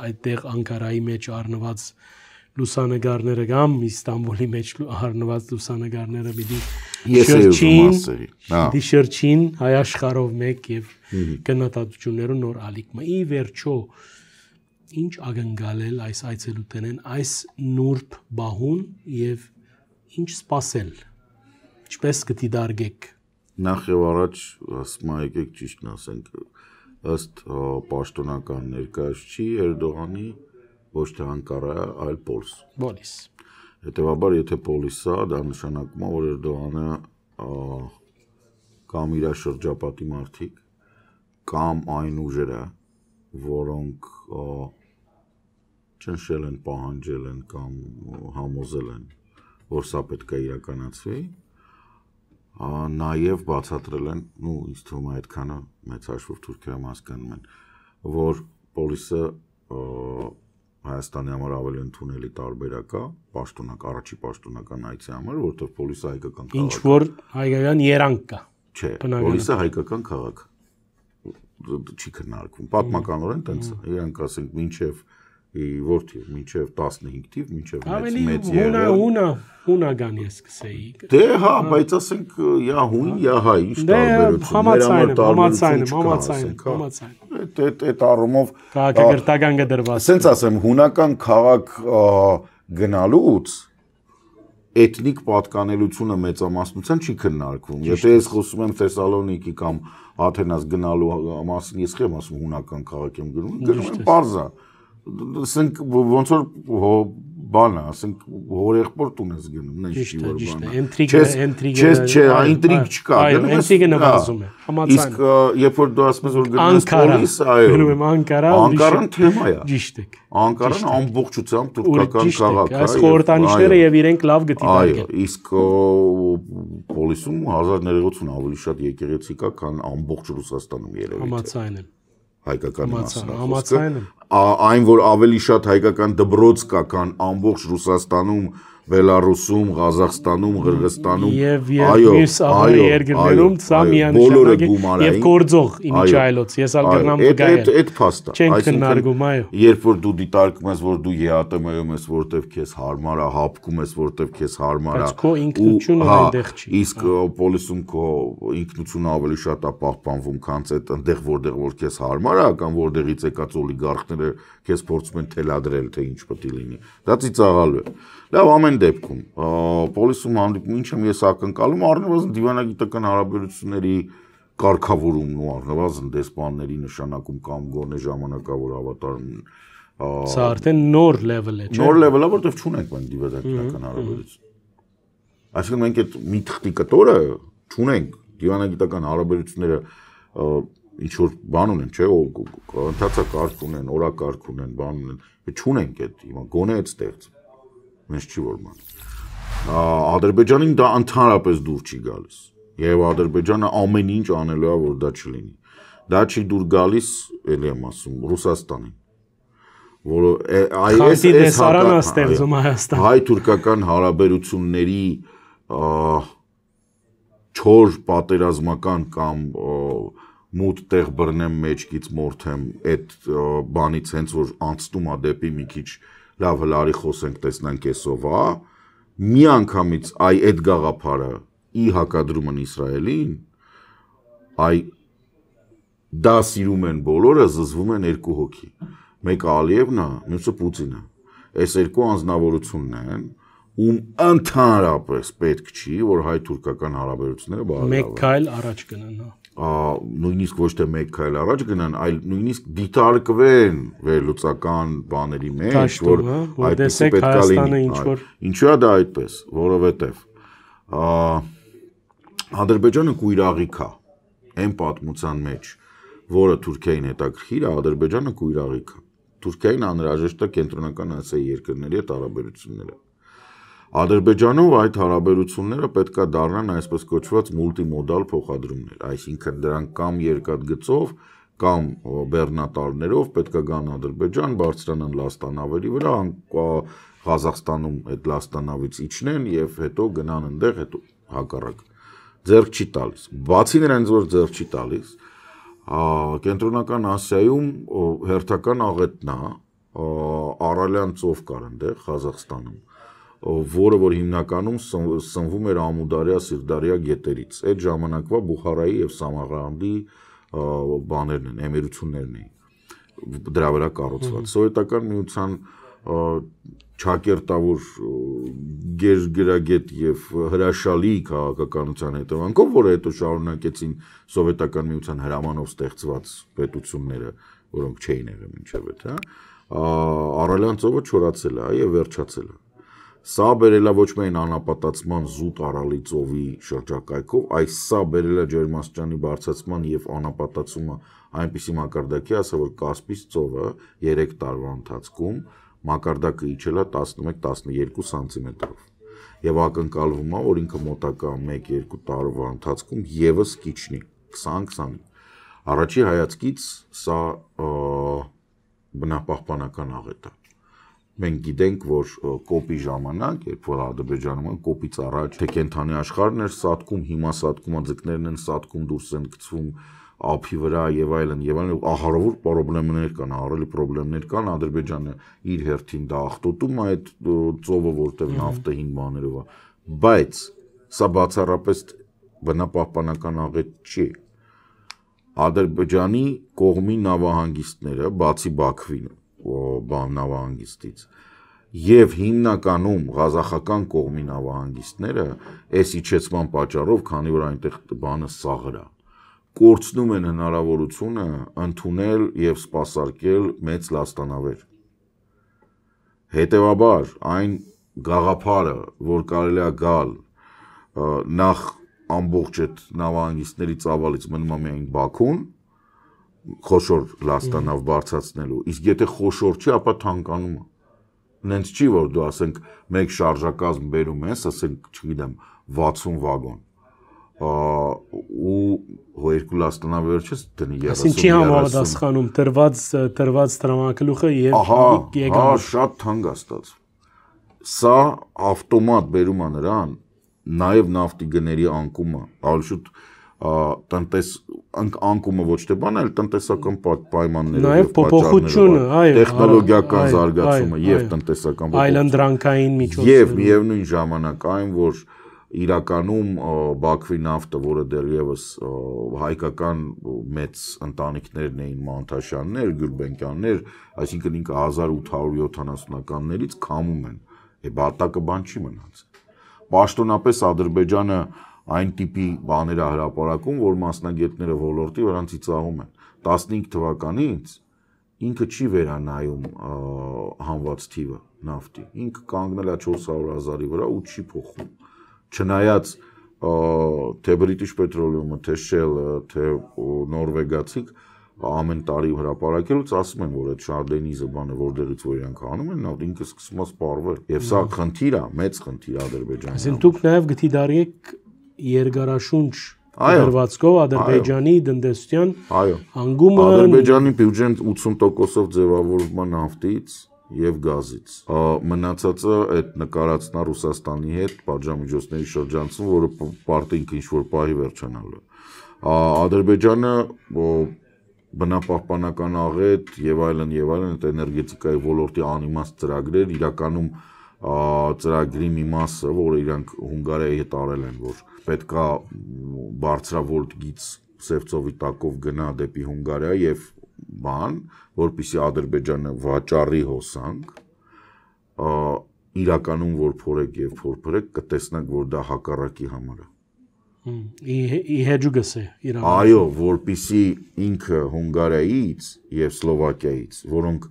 այդտեղ Անկարայի մեջ առնված լուսանկարները կամ Իստանբուլի մեջ առնված լուսանկարները պիտի շրջին հայ աշխարհով մեկ եւ քննադատությունները նոր ալիքմա։ Ի վերջո ինչ ակնկալել այս այցելուտենեն այս նուրբ բահուն եւ ինչ սպասել։ Ինչպես կդիտարկեք։ Նախ եւ առաջ ասում եկեք ճիշտն ասենք, ըստ պաշտոնական ներկայացուցիչի Էրդողանի ոչ թե Անկարա, այլ Պոլիս։ Հետևաբար, եթե Պոլիսա, դա նշանակում է, որ Էրդողանը կամ իր շրջապատի մարդիկ, կամ այն ուժերը, որոնք ճնշել են, պահանջել են կամ համոզել են, որ սա պետք է իրականացվի, նաև բացատրել են, ինձ թվում է այդքանը մեծ հաշվով Թուրքիայում հասկանում են, որ պոլիսը Հայաստանի համար ավելի ընդունելի տարբերակ է, առաջի պաշտոնական այցի համար, որտեղ պոլիսը հայկական քաղաք է։ Ինչ որ հայկական երանք կա։ Չէ, պոլիսը հայկական քաղաք չի քննարկվում։ Պատմականորեն տենց է։ Իրանք ասենք մինչև որթի, մինչև 15 թիվ, մինչև մեծ հունական ես սկսեի։ Դե հա, բայց ասենք յա հուն, յա հայ, ինչ տարբերություն։ Համաձայն։ Այդ առումով քաղաքակրթական գդրված։ Ասենց ասեմ, հունական քաղաք գնալուց էթնիկ պատկանելությունը մեծամասնության չի քննարկվում։ Եթե ես խոսում եմ Թեսալոնիկի կամ Աթենաս գնալու մասին, ես չեմ ասում հունական քաղաք եմ գնում, պարզ է։ Ասենք ոնց որ բան է, ասենք հորեղբոր տուն ես գնում, նա չի որ բան է։ Ինտրիգը, ինտրիգ չկա, ինտրիգը նվազում է։ Իսկ երբ որ դու ասում ես որ գնում ես պոլիս, այո։ Գնում եմ Անկարան թեմա է։ Ճիշտ է։ Անկարան ամբողջությամբ թուրքական քաղաք է։ Այս խորհրդանիշները եւ իրենք լավ գտիվարգ են։ Այո, իսկ պոլիսում 1980 ավելի շատ եկեղեցի կա, քան ամբողջ Ռուսաստանում երևի։ Համաձայն եմ։ Հայկական մասնախոսքը։ Համաձայն եմ։ Այն որ ավելի շատ հայկական դբրոց կա, քան ամբողջ Ռուսաստանում, Բելարուսում, Ղազախստանում, Ղրղստանում, այո, մյուս ապարի երկրներում սա միանշանակ է եւ գործող իմիջայլոց, ես ալգրնամ գայել։ Այդ փաստ է։ Չենք քննարկում, այո։ Երբ որ դու դիտարկում ես, որ դու ԵԱՏՄ-ում ես, որտեվ քեզ հարմար է, հապկում ես, որտեվ քեզ հարմար է։ Բայց քո ինքնությունը այնտեղ չի։ Իսկ պոլիսում քո ինքնությունը ավելի շատ է պահպանվում, քան այդ այնտեղ որտեղ որ քեզ հարմար է, կամ որտեղից եկած օլիգարխները քեզ փորձում են թելադրել, թե ինչ պետք է լինի։ Դա ծիծաղալու է։ Լավ, ամեն դեպքում պոլիսում հանդիպում ինչ եմ ես ակնկալում, առնվազն դիվանագիտական հարաբերությունների կարգավորումն ու առնվազն դեսպանների նշանակում կամ գոնե ժամանակավոր ավատարում։ Սա արդեն նոր level է, չէ՞։ Նոր level-ը, որտեղ չունենք մենք դիվանագիտական հարաբերություն։ Այսինքն մենք այդ մի թղթի կտորը չունենք, դիվանագիտական հարաբերությունները ինչ որ բան ունեն, չէ՞, ընթացակարգ ունեն, օրակարգ ունեն, բան ունեն, չունենք այդ, հիմա գոնե այդ ստեղծ։ Մենք չի որ ման։ Ադրբեջանին դա ընդհանրապես դուր չի գալիս։ Եվ Ադրբեջանը ամեն ինչ անելու է, որ դա չլինի։ Դա չի դուր գալիս, ելի եմ ասում, Ռուսաստանին։ Որը հայ-թուրքական հարաբերությունների չոր պատերազմական կամ մութ տեղ բռնեմ մեջքից մորթեմ այդ բանից հենց որ անցնում է դեպի մի քիչ լավ հլարի խոսենք տեսնանք էսով է մի անգամից այդ գաղափարը ի հակադրումն Իսրայելին դա սիրում են բոլորը զզվում են երկու հոգի մեկը Ալիևն է մյուսը Պուտինը այս երկու անձնավորությունն են ում ընդհանրապես պետք չի որ հայ-թուրքական հարաբերությունները բարելավեն մեկ քայլ առաջ գնան նույնիսկ ոչ թե մեկ քայլ առաջ գնան, այլ նույնիսկ դիտարկվեն վերլուծական բաների մեջ, որ այդպեսի պետք է լինի։ Ինչու է դա այդպես, որովհետև Ադրբեջանը կույրաղիք է, այն պատմության մեջ, որը Թուրքիային հետաքրքիր է, Ադրբեջանը կույրաղիք է։ Թուրքիային անհրաժեշտ է կենտրոնական Ասիայի երկրների հետ հարաբերությունները։ Ադրբեջանով այդ հարաբերությունները պետք է դառնան այսպես կոչված մուլտիմոդալ փոխադրումներ, այսինքն դրանք կամ երկաթգծով, կամ բեռնատարներով պետք է գան Ադրբեջան, բարձրանան լաստանավերի վրա, Ղազախստանում այդ լաստանավից իջնեն եւ հետո գնան այնտեղ, հետո հակառակ։ Ձեռք չի տալիս։ Բացի նրանից, որ ձեռք չի տալիս, կենտրոնական Ասիայում հերթական աղետն է, Արալյան ծով կար այնտեղ Ղազախստանում որը որ հիմնականում սնվում էր Ամուդարիա, Սիրդարիա գետերից։ Այդ ժամանակվա Բուխարայի եւ Սամարղանդի բաներն են, էմիրություններն էին դրա վրա կառուցված։ Սովետական միության ճակերտավոր գերգրագետ եւ հրաշալի քաղաքականության հետևանքով, որը հետո շարունակեցին սովետական միության հրամանով ստեղծված պետությունները, որոնք չէին եղել մինչև այդ, հա, Արալյան ծովը չորացել է եւ վերջացել է։ Սա բերել է ոչ միայն անապատացման զուտ Արալի ծովի շրջակայքով, այլ սա բերել է ջերմաստիճանի բարձրացման եւ անապատացումը այնպիսի մակարդակի, ասա որ Կասպից ծովը 3 տարվա ընթացքում մակարդակը իջել է 11-12 սանտիմետրով։ Եվ ակնկալվում է, որ ինքը մոտակա 1-2 տարվա ընթացքում եւս կիջնի 20-25։ Առաջի հայացքից սա բնապահպանական աղետ է։ Մենք գիտենք, որ կոպի ժամանակ, երբ որ Ադրբեջանում կոպից առաջ թե կենթանի աշխարհն էր սատկում, հիմա սատկում ձկներն են սատկում, դուրս են գցվում ափի վրա եւ այլն, ահարավոր խնդիրներ կան, ահռելի խնդիրներ կան, Ադրբեջանը իր հերթին դա ախտոտում է այդ ծովը, որտեղ նավթը հին բաներով է, բայց սա բացառապես բնապահպանական աղետ չի։ Ադրբեջանի կողմի նավահանգիստները, բացի Բաքվին նավահանգիստից եւ հիմնականում ղազախական կողմի նավահանգիստները այս իջեցման պատճառով, քանի որ այնտեղ բանը սաղր է, կորցնում են հնարավորությունը ընդունել եւ սպասարկել մեծ լաստանավեր։ Հետևաբար այն գաղափարը, որ կարելի է գալ նախ ամբողջ այդ նավահանգիստների ծավալից մնում է միայն Բաքուն, խոշոր լաստանավ բարձրացնելու, իսկ եթե խոշոր չի, ապա թանկանում է։ Նենց չի, որ դու ասենք մեկ շարժակազմ բերում ես, ասենք, չգիտեմ, 60 վագոն, ու երկու լաստանավեր չես դնի 30։ Այսինքն չի համապատասխանում տրված տրամակլուխը եւ եկամուտը։ Հա, շատ թանկ է ստացվում։ Սա ավտոմատ բերում է նրան, նաեւ նավթի գների անկումը, ավելի շուտ անկումը ոչ թե բան, այլ տնտեսական պայմաններով եւ փոփոխությունը, այո, տեխնոլոգիական զարգացումը եւ տնտեսական փոփոխությունը, այլանդրանքային միջոցները եւ միևնույն ժամանակ այն, որ իրականում Բաքվի նավթը, որը դեռևս հայկական մեծ ընտանիքներն էին, Մանթաշյաններ, Գյուլբենկյաններ, այսինքն ինքը 1870-ականներից քամում են, բարտակը բան չի մնաց։ Պաշտոնապես Ադրբեջանը այն տիպի բաներ է հրապարակում, որ մասնագետները ոլորտի վրան ծիծաղում են։ 15 թվականից ինքը չի վերանայում հանված թիվը նավթի։ Ինքը կանգնել է 400,000-ի վրա ու չի փոխում։ Չնայած թե British Petroleum-ը, թե Shell-ը, թե նորվեգացիք ամեն տարի հրապարակելուց ասում են, որ այդ Շարդենիզը բանը որտեղից որ իրանք անում են, նավթ ինքը սկսում է սպառվել։ Եվ սա խնդիր է, մեծ խնդիր է Ադրբեջանի։ Այսինքն դուք նաև գտիդարեք երկարաշունչ դրվածքով Ադրբեջանի տնտեսության հանգումը։ Ադրբեջանի բյուջեն 80%-ով ձևավորվում է նավթից եւ գազից։ Մնացածը այդ նկարածնա Ռուսաստանի հետ պատժամիջոցների շրջանցում, որը պարտի ինքը ինչ-որ պահի վերջանալու է։ Ադրբեջանը բնապահպանական աղետ եւ այլն, այդ էներգետիկայի ոլորտի անիմաստ ծրագրեր, իրականում ծրագրի մի մասը, որը իրանք Հունգարիայի հետ արել են, որ պետքա բարձրավոլտ գիծ Սևծովի տակով գնա դեպի Հունգարիա եւ բան, որպեսզի Ադրբեջանը վաճառի հոսանք, իրականում որ փորեք եւ փորփրեք կտեսնեք, որ դա հակառակի համար է։ Իհեջուգս է Իրանը։ Այո, որպեսզի ինքը Հունգարիայից եւ Սլովակիայից, որոնք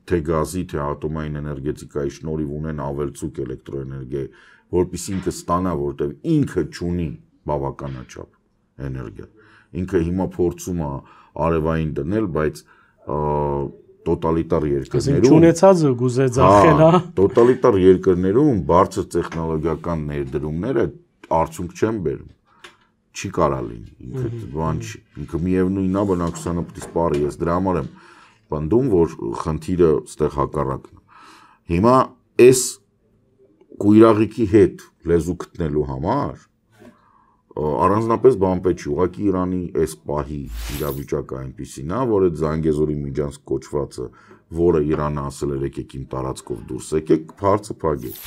թե գազի, թե ատոմային էներգետիկայի շնորհիվ ունեն ավելցուկ էլեկտրոէներգիայի, որպեսզի ինքը ստանա, որտեղ ինքը չունի բավականաչափ էներգիա։ Ինքը հիմա փորձում է արևային դնել, բայց տոտալիտար երկրներում չունեցածը գուզե ձախել, հա։ Տոտալիտար երկրներում բարձր տեխնոլոգիական ներդրումները արդյունք չեն բերում։ Չի կարա լինի, ինքը բան չի։ Ինքը միևնույնն է, բնակչությանը պետք է սպառի, ես դրա համար եմ պնդում, որ խնդիրը ստեղ հակառակն է։ Հիմա այս կույրաղիքի հետ լեզու գտնելու համար առանձնապես բան պետք չի, ուղղակի Իրանի այս պահի իրավիճակը այնպեսին է, որ այդ Զանգեզուրի միջանցք կոչվածը, որը Իրանը ասել էր եկեք իմ տարածքով դուրս եկեք, բարձը փակեք։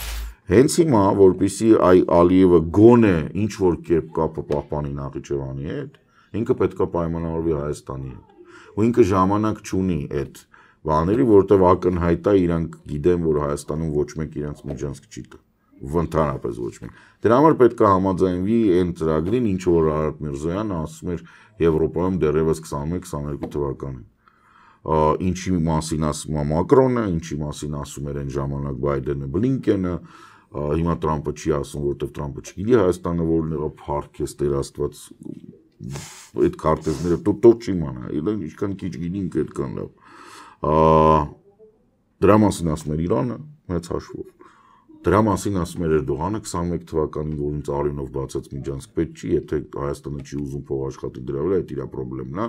Հենց հիմա, որպեսզի Ալիևը գոնե ինչ որ կերպ կապը պահպանի Նախիջևանի հետ, ինքը պետք է պայմանավորվի Հայաստանի հետ։ Ու ինքը ժամանակ չունի այդ բաների, որտեղ ակնհայտ է իրանք գիտեն, որ Հայաստանում ոչ մեկ իրենց միջանցք չի տա։ Ընդհանրապես ոչ մեկ։ Դրա համար պետք է համաձայնվի այն ծրագրին, ինչ որ Արարատ Միրզոյանը ասում էր Եվրոպայում դեռևս 21-22 թվականին։ Ինչի մասին ասում է Մակրոնը, ինչի մասին ասում էր այն ժամանակ Բայդենը, Բլինկենը, հիմա Տրամպը չի ասում, որովհետև Տրամպը չգիտի Հայաստանը որն է փառք է Տեր Աստված այդ քարտեզները տոտ չի իմանա, ինչքան քիչ գիտենք այդքան լավ։ Դրա մասին ասում էր Իրանը մեծ հաշվով։ Դրա մասին ասում էր Էրդողանը 21 թվականին, որ ինձ Արյունով բացած Միջանցք պետք չի, եթե Հայաստանը չի ուզում փող աշխատի դրա վրա, այդ իր խնդիրն է,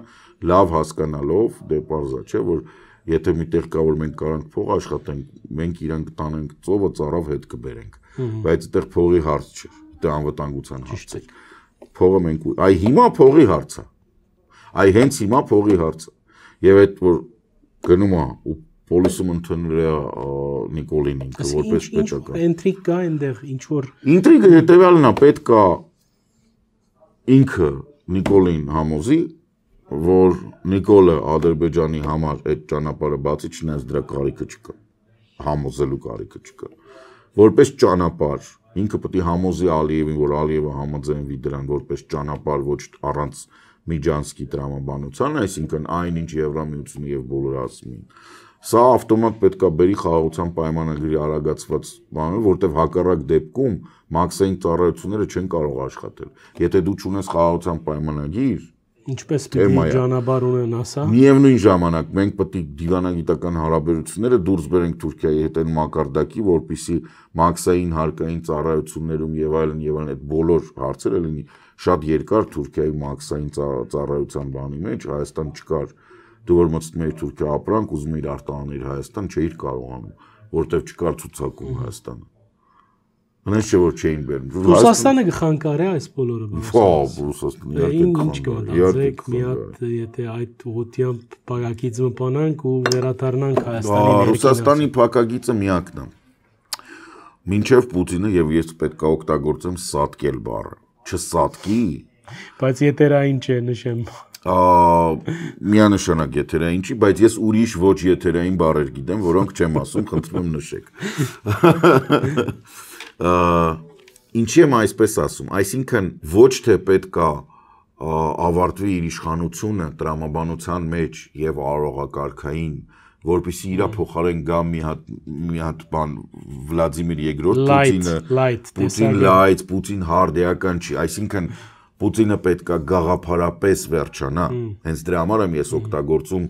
լավ հասկանալով, դե պարզա չէ, որ եթե միտեղ կա որ մենք կարանք փող աշխատենք, մենք իրան կտանենք ծովը ծառավ հետ կբերենք, բայց այդտեղ փողի հարց չէ, դա անվտանգության հարց է։ Փողը մենք այ հիմա փողի հարց է։ Այ հենց հիմա փողի հարց է։ Եվ այդ որ գնում է ու Պոլիսում ընդունել է Նիկոլին ինքը որպես պետական։ Ինտրիգ կա այնտեղ ինչ որ ինտրիգը հետևյալն է, պետք է ինքը Նիկոլին համոզի, որ Նիկոլը Ադրբեջանի համար այդ ճանապարհը բացի, չնայած դրա կարիքը չկա, համոզելու կարիքը չկա։ Որպես ճանապարհ ինքը պետք է համոզի Ալիևին, որ Ալիևը համաձայնվի դրան որպես ճանապարհ ոչ առանց Միջանցքի տրամաբանության, այսինքն այնինչ Եվրամիությունը եւ բոլորը ասում են։ Սա ավտոմատ պետք է բերի խաղաղության պայմանագրի արագացված բանը, որտեղ հակառակ դեպքում մաքսային ծառայությունները չեն կարող աշխատել։ Եթե դու չունես խաղաղության պայմանագիր, ինչպես պիտի ճանապարհ ունեն, ասա։ Միևնույն ժամանակ մենք պետք է դիվանագիտական հարաբերությունները դուրս բերենք Թուրքիայի հետ այն մակարդակի, որպեսզի մաքսային հարկային ծառայություններում եւ այլն այդ բոլոր հարցերը լինի շատ երկար Թուրքիայի մաքսային ծառայության բանի մեջ, Հայաստան չկար։ Դու որ մտցնում ես Թուրքիա ապրանք, ուզում ես արտահանել Հայաստան, չէիր կարողանում, որտեղ չկար ցուցակում Հայաստանը։ Հենց չէ որ չէին բերում։ Ռուսաստանը կխանգարի այս բոլորը։ Ռուսաստանը իհարկե կխանգարի։ Մի հատ եթե այդ ուղղությամբ փակագիծը մտանանք ու վերադառնանք Հայաստանի ներքին։ Ռուսաստանի փակագիծը միակն է։ Մինչև Պուտինը եւ ես պետք է օգտագործեմ սատկել բառը։ Չսատկի, բայց եթերային չէ նշեմ։ Միանշանակ եթերային չի, բայց ես ուրիշ ոչ եթերային բառեր գիտեմ, որոնք չեմ ասում, խնդրում եմ նշեք։ Ինչի եմ այսպես ասում, այսինքն ոչ թե պետք է ավարտվի իր իշխանությունը տրամաբանության մեջ եւ արարողակարգային, որպեսզի իր փոխարեն գա մի հատ բան Վլադիմիր II Պուտինը, Պուտին հարդեական չի, այսինքն Պուտինը պետք է գաղափարապես վերջանա, հենց դրա համար եմ ես օգտագործում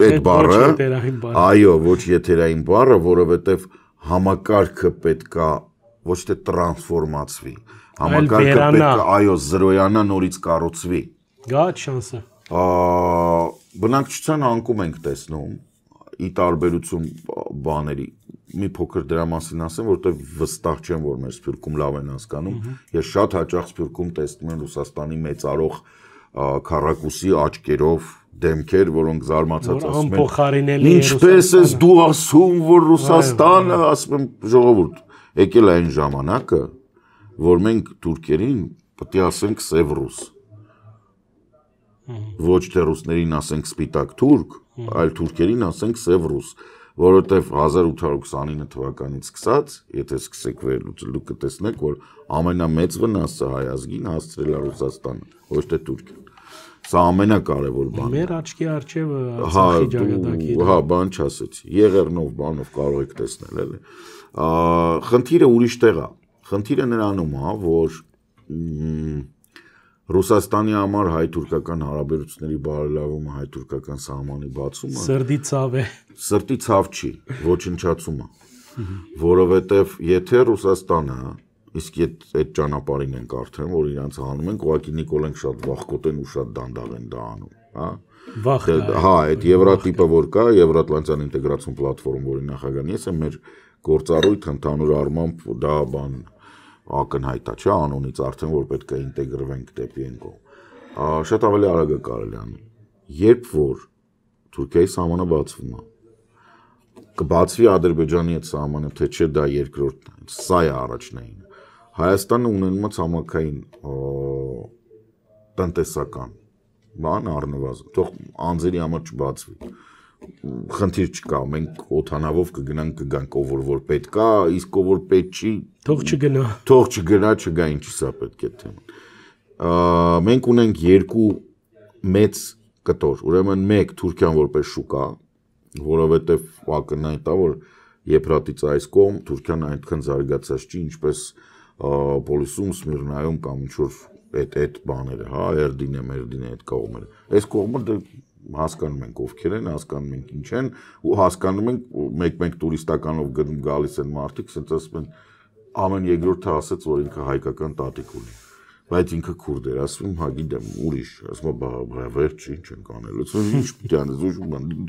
այդ բառը, այո, ոչ եթերային բառը, որովհետև համակարգը պետք է ոչ թե տրանսֆորմացվի, համակարգը պետք է, այո, զրոյանա նորից կառուցվի։ Գա շանսը։ Բնակչության անկում ենք տեսնում, ի տարբերություն բաների, մի փոքր դրա մասին ասեմ, որտեղ վստահ չեմ, որ մեր Սփյուռքում լավ են հասկանում, ես շատ հաճախ Սփյուռքում տեսնում եմ Ռուսաստանի մեծարող քառակուսի աչքերով դեմքեր, որոնք զարմացած ասում են, ինչպես ես դու ասում, որ Ռուսաստանը, ասում եմ ժողովուրդ, եկել այն ժամանակը, որ մենք թուրքերին պետք է ասենք սև ռուս, ոչ թե ռուսներին ասենք սպիտակ թուրք, այլ թուրքերին ասենք սև ռուս, որովհետև 1829 թվականից սկսած, եթե սկսեք վերլուծել, դուք կտեսնեք, որ ամենամեծ վնասը հայ ազգին հասցրել է Ռուսաստանը, ոչ թե Թուրքիան։ Սա ամենակարևոր բանն է։ Մեր աչքի առջևը Արցախի ճակատագիրը։ Հա, բան չասեցի։ Եղեռնով բանով կարող եք տեսնել, էլի։ Խնդիրը ուրիշ տեղ է։ Խնդիրը նրանում է, որ Ռուսաստանի համար հայ-թուրքական հարաբերությունների բարելավումը, հայ-թուրքական սահմանի բացումը սրտի ցավ է։ Սրտի ցավ չի, ոչնչացում է։ Որովհետև եթե Ռուսաստանը իսկ այդ ճանապարհին ենք արդեն, որ իրանց հանում են, ուղղակի Նիկոլեն շատ վախկոտ են ու շատ դանդաղ են դա անում, հա։ Հա, այդ Եվրատիպը որ կա, Եվրատլանտյան ինտեգրացիոն պլատֆորմ, որի նախագահն ես եմ, մեր գործառույթ ընդհանուր առմամբ դա բան ակնհայտ է, չէ՞, անունից արդեն որ պետք է ինտեգրվենք դեպի այն կողմ։ Շատ ավելի արագ է կարելի անել։ Երբ որ Թուրքիայի սահմանը բացվում է, կբացվի Ադրբեջանի այդ սահմանը, թե չէ դա երկրորդն է, սա է առաջնային։ Հայաստանը ունենում է ցամաքային տնտեսական բան առնվազն, թող անձերի համար չբացվի։ Խնդիր չկա, մենք օթանավով կգնանք, ով որ պետք է, իսկ ով որ պետք չի, թող չգնա, չգա, ինչի սա պետք է թեման։ Մենք ունենք երկու մեծ կտոր, ուրեմն մեկ Թուրքիան որպես շուկա, որովհետև ակնհայտ է, որ Եփրատից այս կողմ Թուրքիան այդքան զարգացած չի, ինչպես Պոլիսում, Սմիրնայում կամ ինչ որ այդ բաները, հա, Էրդինե, այդ կողմերը։ Այս կողմը հասկանում ենք ովքեր են, հասկանում ենք ինչ են ու հասկանում ենք մեկ-մեկ տուրիստականով գնում գալիս են մարդիկ, ասենց ասում են ամեն երկրորդը ասեց, որ ինքը հայկական տատիկ ունի, բայց ինքը քուրդ էր, ասում հա գիտեմ, ուրիշ, ասում բա վերջ ինչ են կանել, ասում ինչ պիտի անես,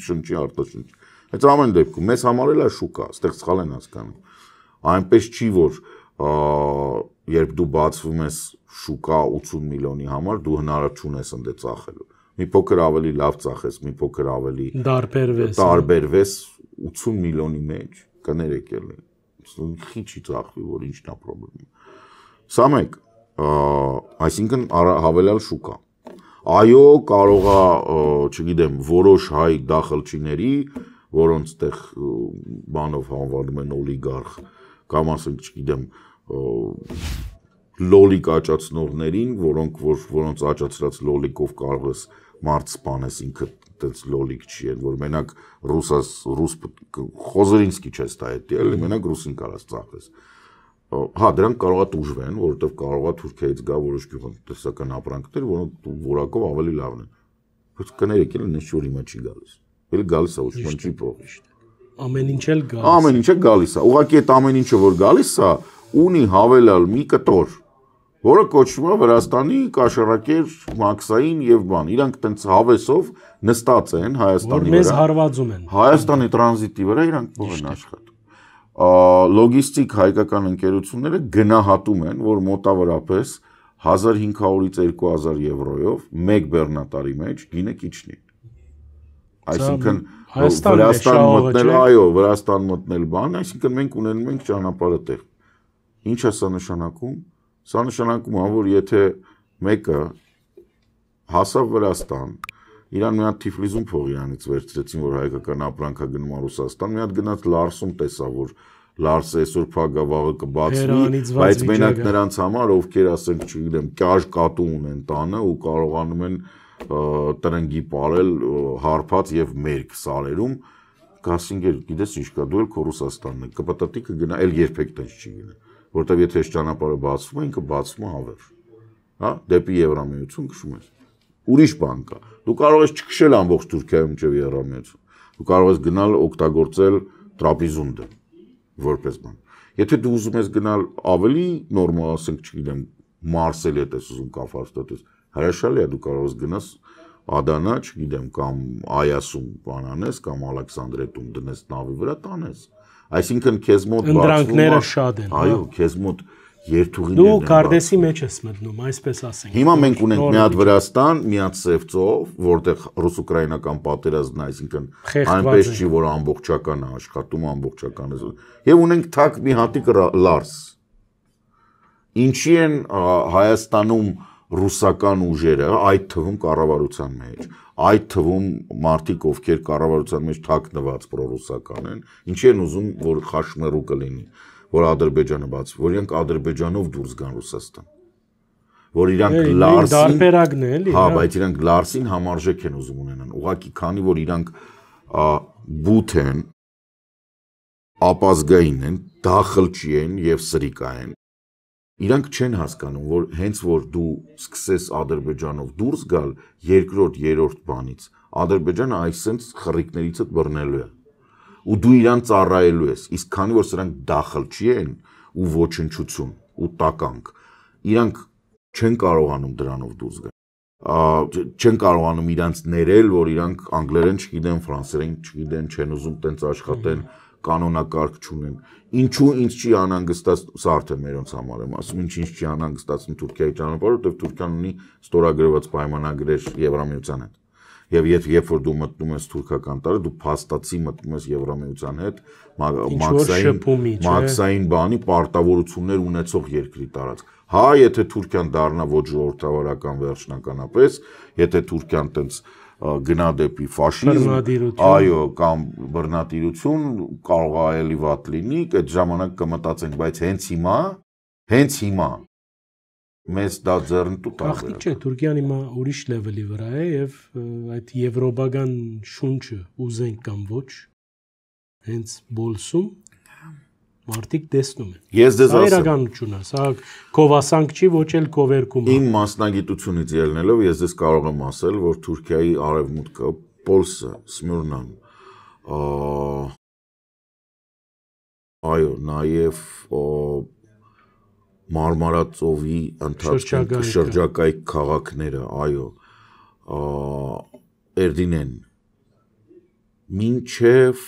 շնչի արտաշնչ, բայց ամեն դեպքում մեզ համար էլ է շուկա, այստեղ սխալ են հասկանում, այնպես չի, որ երբ դու բացվում ես շուկա 80 միլիոնի համար, դու հնարավոր չունես ընդ ծախելու, մի փոքր ավելի լավ ծախես, մի փոքր ավելի տարբերվես 80 միլիոնի մեջ, կներեք էլ է, խիչի ծախվի, որ ինչն է պրոբլեմը, սա մեկ, այսինքն հավելյալ շուկա, այո, կարող է, չգիտեմ, որոշ հայ դախլչիների, որոնց տեղ բանով հանվանում են օլիգարխ, կամ ասենք, չգիտեմ, լոլիկ աճացնողներին, որոնց աճացրած լոլիկով կարող ես մարդ սպանես, ինքը տենց լոլիկ չի, որ մենակ ռուս խոզրինսկի չես տա հետի, էլի մենակ ռուսին կարաս ծախես, հա, դրանք կարող է տուժվեն, որովհետև կարող է Թուրքիայից գա որոշ գյուղատնտեսական ապրանքներ, որոնք որակով ավելի լավն են, բայց կներեք էլ ինչ որ հիմա չի գալիս, էլ գալիս է, ոչ ման չի փոխի, ամեն ինչ էլ գալիս է, ամեն ինչ է գալիս է, ուղղակի այդ ամեն ինչը որ գալիս է, ունի հավելյալ մի կտոր, որը կոչվում է Վրաստանի կաշառակեր մաքսային եւ բան, իրանք տենց հավեսով նստած են Հայաստանի վրա, որ մեզ հարվածում են, Հայաստանի տրանզիտի վրա իրանք փոխեն աշխատում, լոգիստիկ հայկական ընկերությունները գնահատում են, որ մոտավորապես 1500-ից 2000 եվրոյով մեկ բեռնատարի մեջ գինը կիչնի, այսինքն Վրաստան մտնել բան, այսինքն մենք ունենում ենք ճանապարհը տեղ, ինչ է սա նշանակում, սա նշանակում է, որ եթե մեկը հասավ Վրաստան, իրան մի հատ Թիֆլիսում փող իրանից վերցրեցին, որ հայկական ապրանքա գնում է Ռուսաստան, մի հատ գնաց Լարսում տեսա, որ Լարսը այսօր փագա վաղը կբացվի, բայց մենակ նրանց համար, ովքեր ասենք, չգիտեմ, կյաժ կատու ունեն տանը ու կարողանում են տրնգի պարել հարբած եւ մերկ սարերում, կասինգեր, գիտես ինչ կա, դու էլ քո Ռուսաստանն է, կպտտի կգնա, էլ երբեք տենց չի գնա, որտեւ եթե այս ճանապարհը բացվում է, ինքը բացվում է հավերժ, հա, դեպի Եվրամիություն քշում ես, ուրիշ բան կա, դու կարող ես չքշել ամբողջ Թուրքիայում մինչեւ Եվրամիություն, դու կարող ես գնալ օգտագործել տրապիզունդը, որպես բան, եթե դու ուզում ես գնալ ավելի նորմալ, ասենք, չգիտեմ, Մարսելի ես ուզում կաֆարստատես, հրաշալի է, դու կարող ես գնաս Ադանա, չգիտեմ, կամ Այասում բան անես, կամ Ալեքսանդրետում դնես նավի վրա տանես, այսինքն քեզ մոտ ընդրանքները շատ են, այո, քեզ մոտ երթուղիներն դու կարդեսի մեջ ես մտնում, այսպես ասենք, հիմա մենք ունենք մի հատ Վրաստան, մի հատ Սևծով, որտեղ ռուս-ուկրաինական պատերազմն է, այսինքն այնպես չի, որ ամբողջական է աշխատում, ամբողջական է, եւ ունենք թակ մի հատիկ Լարս, ինչի են Հայաստանում ռուսական ուժերը, այդ թվում կառավարության մեջ, այդ թվում մարդիկ, ովքեր կառավարության մեջ թաքնված պրոռուսական են, ինչի են ուզում, որ խաշմերու կլինի, որ Ադրբեջանը բացվի, որ իրանք Ադրբեջանով դուրս գան Ռուսաստան, որ իրանք Լարսին, հա, բայց իրանք Լարսին համարժեք են ուզում ունենան, ուղղակի քանի որ իրանք բութ են, ապազգային են, դախլչի են եւ սրիկա են, իրանք չեն հասկանում, որ հենց որ դու սկսես Ադրբեջանով դուրս գալ երկրորդ, երրորդ բանից, Ադրբեջանը այսպես խռիկներիցդ բռնելու է, ու դու իրան ծառայելու ես, իսկ քանի որ սրանք դախլչի են ու ոչնչություն ու տականք, իրանք չեն կարողանում դրանով դուրս գալ, չեն կարողանում իրանց ներել, որ իրանք անգլերեն չգիտեն, ֆրանսերեն չգիտեն, չեն ուզում տենց աշխատեն, կանոնակարգ չունեն, ինչու ինձ չի անհանգստացնում, սա արդեն մերոնց համար եմ ասում, ինչ չի անհանգստացնում Թուրքիայի ճանապարհը, որտեղ Թուրքիան ունի ստորագրված պայմանագրեր Եվրամիության հետ, եւ երբ որ դու մտնում ես թուրքական տարը, դու փաստացի մտնում ես Եվրամիության հետ, մաքսային բանի պարտավորություններ ունեցող երկրի տարածք, հա, եթե Թուրքիան դառնա ոչ ժողովրդավարական վերջնականապես, եթե Թուրքիան տենց գնա դեպի ֆաշիզմ, այո, կամ բռնատիրություն, կարող է էլի վատ լինի, այդ ժամանակ կմտածենք, բայց հենց հիմա մեզ դա ձեռնտու տարբեր։ Ախտի չէ, Թուրքիան հիմա ուրիշ լեվելի վրա է եւ այդ եվրոպական շունչը ուզենք կամ ոչ, հենց բոլսում մարդիկ տեսնում են։ Ես դες ասեմ, ասեմ, իրականություն է, սա քովասանք չի, ոչ էլ քովերքում։ Իմ մասնագիտությունից ելնելով ես դες կարող եմ ասել, որ Թուրքիայի արևմուտքը, Պոլսը, Սմյուրնան, այո, նաև Մարմարածովի ընթացքում շրջակայք քաղաքները, այո, Էրդինեն, մինչև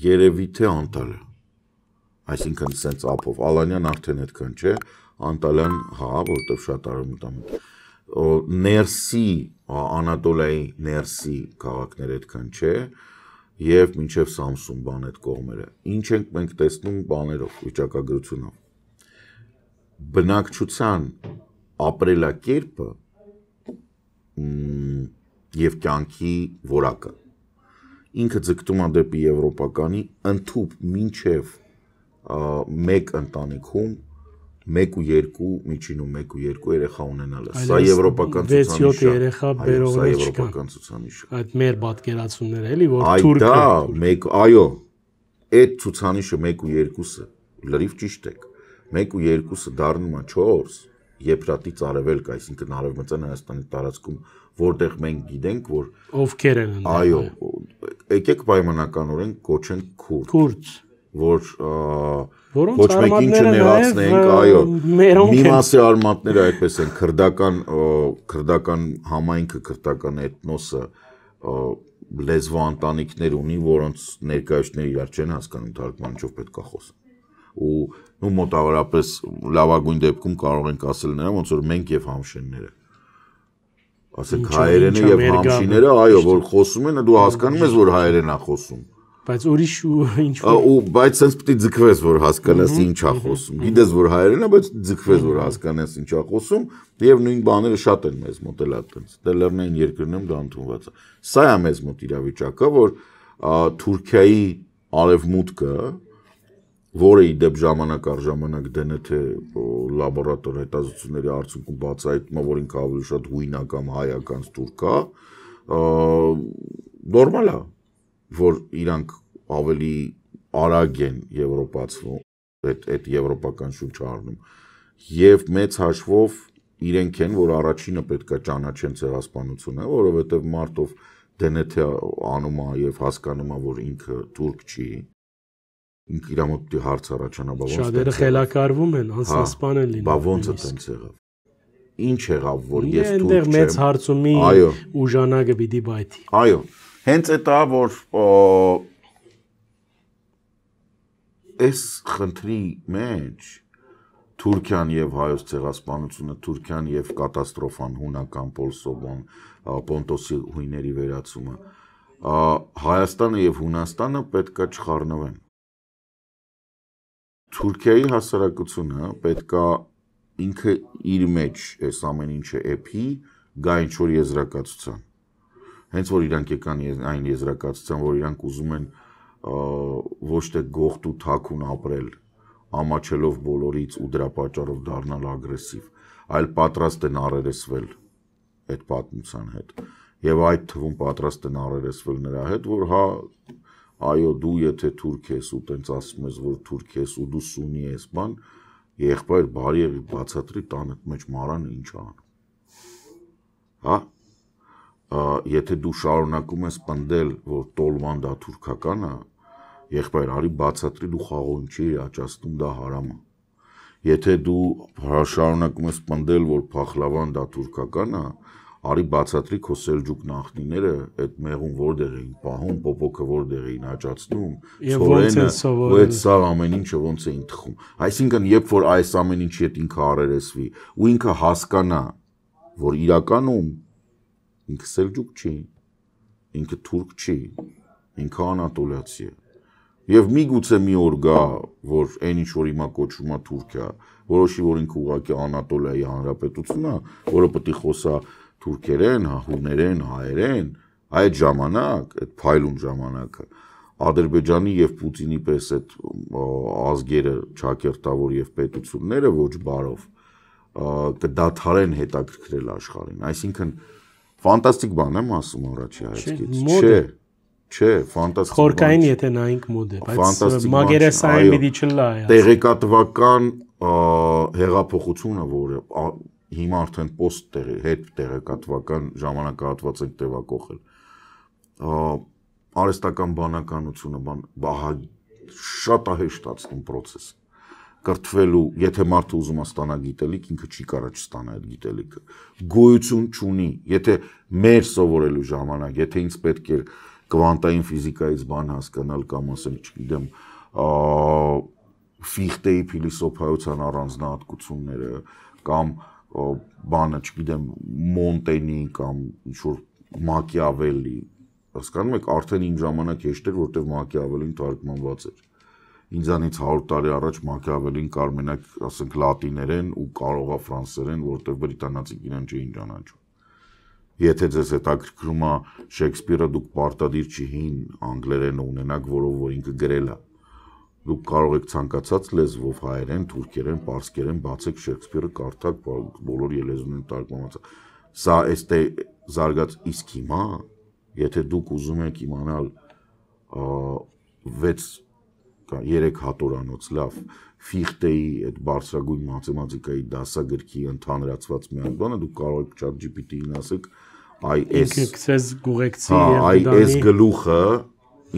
երևի թե Անտալիա, այսինքն սենց ապով, Ալանյան արդեն այդքան չէ, Անտալյան, հա, որտև շատ արևմուտամետ, ներսի, Անատոլիայի ներսի քաղաքներ այդքան չէ, և մինչև Սամսուն բան այդ կողմերը, ինչ ենք մենք տեսնում բաներով, վիճակագրությունով, բնակչության ապրելակերպը և կյանքի որակը, ինքը ձգտում է դեպի եվրոպականի ընդհուպ մինչև մեկ ընտանիքում 1 ու 2, միջինում 1 ու 2 երեխա ունենալը, սա եվրոպական ցուցանիշ է, սա եվրոպական ցուցանիշ է, այդ մեր պատկերացումները էլի, որ թուրքը, այո, այդ ցուցանիշը 1 ու 2-ը, լրիվ ճիշտ եք, 1 ու 2-ը դառնում է 4, Եփրատից արևելք, այսինքն արևմտյան Հայաստանի տարածքում, որտեղ մենք գիտենք, որ ովքեր են այնտեղ, այո, եկեք պայմանականորեն կոչենք քուրդ, որ ոչ մեկին չնեղացնենք, այո, մի մասի արմատները այդպես են, քրդական համայնքը, քրդական էթնոսը լեզվա ընտանիքներ ունի, որոնց ներկայացուցիչները իրար չեն հասկանում թարգմանիչով պետք է խոսեն։ Ու մոտավորապես լավագույն դեպքում կարող ենք ասել նրան, ոնց որ մենք եւ համշենները։ Ասենք հայերենը եւ համշիները, այո, որ խոսում են, դու հասկանում ես, որ հայերեն է խոսում։ Բայց ուրիշ ինչ բայց sense պիտի ձգվես, որ հասկանաս ինչ է խոսում։ Գիտես, որ հայերեն է, բայց ձգվես, որ հասկանաս ինչ է խոսում, եւ նույն բաները շատ են մեզ մոտ էլ այդպես։ Դե լեռնային երկրներում դա ընդունված է։ Սա է մեզ մոտ իրավիճակը, որ Թուրքիայի արևմուտքը, որը ի դեպ ժամանակ առ ժամանակ DNT լաբորատոր հետազոտությունների արդյունքում բացահայտում է, որ ինքը ավելի շատ հույնական հայական թուրք է, նորմալ է, որ իրանք ավելի արագ են եվրոպացվում, այդ եվրոպական շունչը առնում, և մեծ հաշվով իրենք են, որ առաջինը պետք է ճանաչեն ցեղասպանությունը, որովհետև մարդով DNT անում է և հասկանում է, որ ինքը թուրք չի, ինքը իր մոտ հարց առաջանա, շատերը խելակարվում են, անսասպան են լինում։ Բա ոնց է տենց եղավ։ Ինչ եղավ, որ ես թուրք չեմ։ Այնտեղ մեծ հարցումի ուժանակը պիտի բայթի։ Այո, հենց այդ է, որ այս խնդրի մեջ Թուրքիան և հայոց ցեղասպանությունը, Թուրքիան և կատաստրոֆան, հունական Պոլսոբոն, Պոնտոսի հույների վերացումը, Հայաստանը և Հունաստանը պետք է չխառնվեն։ Թուրքիայի հասարակությունը պետք է ինքը իր մեջ այս ամեն ինչը էփի, գա ինչ-որ եզրակացության։ Հենց որ իրանք եկան այն եզրակացության, որ իրանք ուզում են ոչ թե գողտ ու թաքուն ապրել, ամաչելով բոլորից ու դրա պատճառով դառնալ ագրեսիվ, այլ պատրաստ են առերեսվել այդ պատմության հետ։ Եվ այդ թվում պատրաստ են առերեսվել նրա հետ, որ հա, այո, դու եթե թուրք ես ու տենց ասում ես, որ թուրք ես ու դու սունի ես, բան, եղբայր բարի եղի բացատրի տանդ մեջ մարանը ինչ անում։ Հա, եթե դու շարունակում ես պնդել, որ Տոլման դա թուրքական է, եղբայր արի բացատրի դու խաղողին չի աճացնում, դա հարամ է։ Եթե դու շարունակում ես պնդել, որ Փախլավան դա թուրքական է, արի բացատրի քո սելջուկ նախնիները այդ մեղուն որտեղ էին պահում, պոպոկը որտեղ էին աճացնում, ցորենը, ու այդ սաղ ամեն ինչը ոնց էին թխում։ Այսինքն, երբ որ այս ամեն ինչի հետ ինքը առերեսվի, ու ինքը հասկանա, որ իրականում ինքը սելջուկ չի, ինքը թուրք չի, ինքը անատոլիացի է։ Եվ միգուցե մի օր գա, որ այն ինչ որ հիմա կոչվում է Թուրքիա, որոշի որ ինքը ուղղակի Անատոլիայի հանրապետություն է, որը պետք է խոսա թուրքերեն, հուներեն, հայերեն, այդ ժամանակ, այդ փայլուն ժամանակը Ադրբեջանի եւ Պուտինի պես այդ ազգերը ճակերտավոր եւ պետությունները ոչ բարով կդադարեն հետաքրքրել աշխարհին։ Այսինքն ֆանտաստիկ բան եմ ասում առաջի հայացքից, Չէ, ֆանտաստիկ։ Խորկային եթե նայենք մոդ է, բայց մագերեսային մի չլա է։ Տեղեկատվական հեղափոխությունը, որը հիմա արդեն հետ տեղեկատվական ժամանակահատված ենք տևակողել։ Արհեստական բանականությունը շատ է հեշտացնում process-ը։ Կրթվելու, եթե մարդը ուզում է ստանա գիտելիք, ինքը չի կարող չստանա այդ գիտելիքը։ Գոյություն չունի, եթե մեր սովորելու ժամանակ, եթե ինձ պետք էր կվանտային ֆիզիկայից բան հասկանալ կամ ասենք, չգիտեմ, Ֆիխտեի փիլիսոփայության առանձնահատկությունները կամ բանը, չգիտեմ, Մոնտենի կամ ինչ-որ Մակիավելի, հասկանում եք, արդեն այն ժամանակ հեշտ էր, որտեղ Մակիավելին թարգմանված էր։ Ինձանից 100 տարի առաջ Մակիավելին կար մենակ, ասենք, լատիներեն ու կարողա ֆրանսերեն, որտեղ բրիտանացիք իրեն չէին ճանաչում։ Եթե ձեզ հետաքրքրում է Շեքսպիրը, դուք պարտադիր չի հին անգլերենը ունենաք, որով որ ինքը գրել է։ Դուք կարող եք ցանկացած լեզվով հայերեն, թուրքերեն, պարսկերեն բացեք Շեքսպիրը, կարդաք, բոլոր ելեզուներն տարգմանված է։ Սա էստե զարգաց իսկ հիմա, եթե դուք ուզում եք իմանալ 3 հատորանոց լավ Ֆիխտեի այդ բարձրագույն մաթեմատիկայի դասագրքի ընդհանրացված մի հատ բանը, դուք կարող եք ChatGPT-ին ասեք այս գլուխը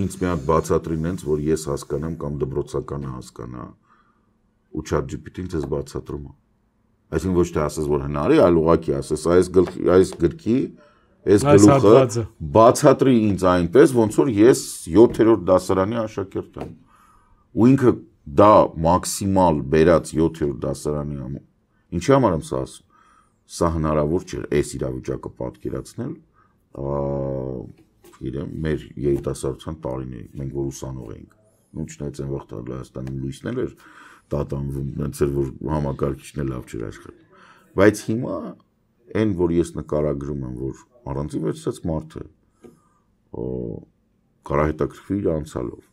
ինձ մի հատ բացատրին հենց, որ ես հասկանամ կամ դպրոցականը հասկանա ու ChatGPT-ին ձեզ բացատրում է։ Այսինքն ոչ թե ասես, որ հնարի, այլ ուղղակի ասես այս գրքի այս գլուխը բացատրի ինձ այնպես, ոնց որ ես 7-րդ դասարանի աշակերտ եմ։ Ու ինքը դա մաքսիմալ բերած 7-րդ դասարանի համար։ Ինչի համար եմ սա ասում։ Սա հնարավոր չէ այս իրավիճակը պատկերացնել, գիտեմ, մեր երիտասարդության տարիներին, մենք որ ուսանող էինք։ Ու չնայած այն վաղ Հայաստանում լույսն էր տատանվում, այնց էր որ համակարգիչն էլ լավ չէր աշխատում։ Բայց հիմա այն, որ ես նկարագրում եմ, որ առանցին վերցած մարդը կարա հետաքրքրվի իր անցյալով։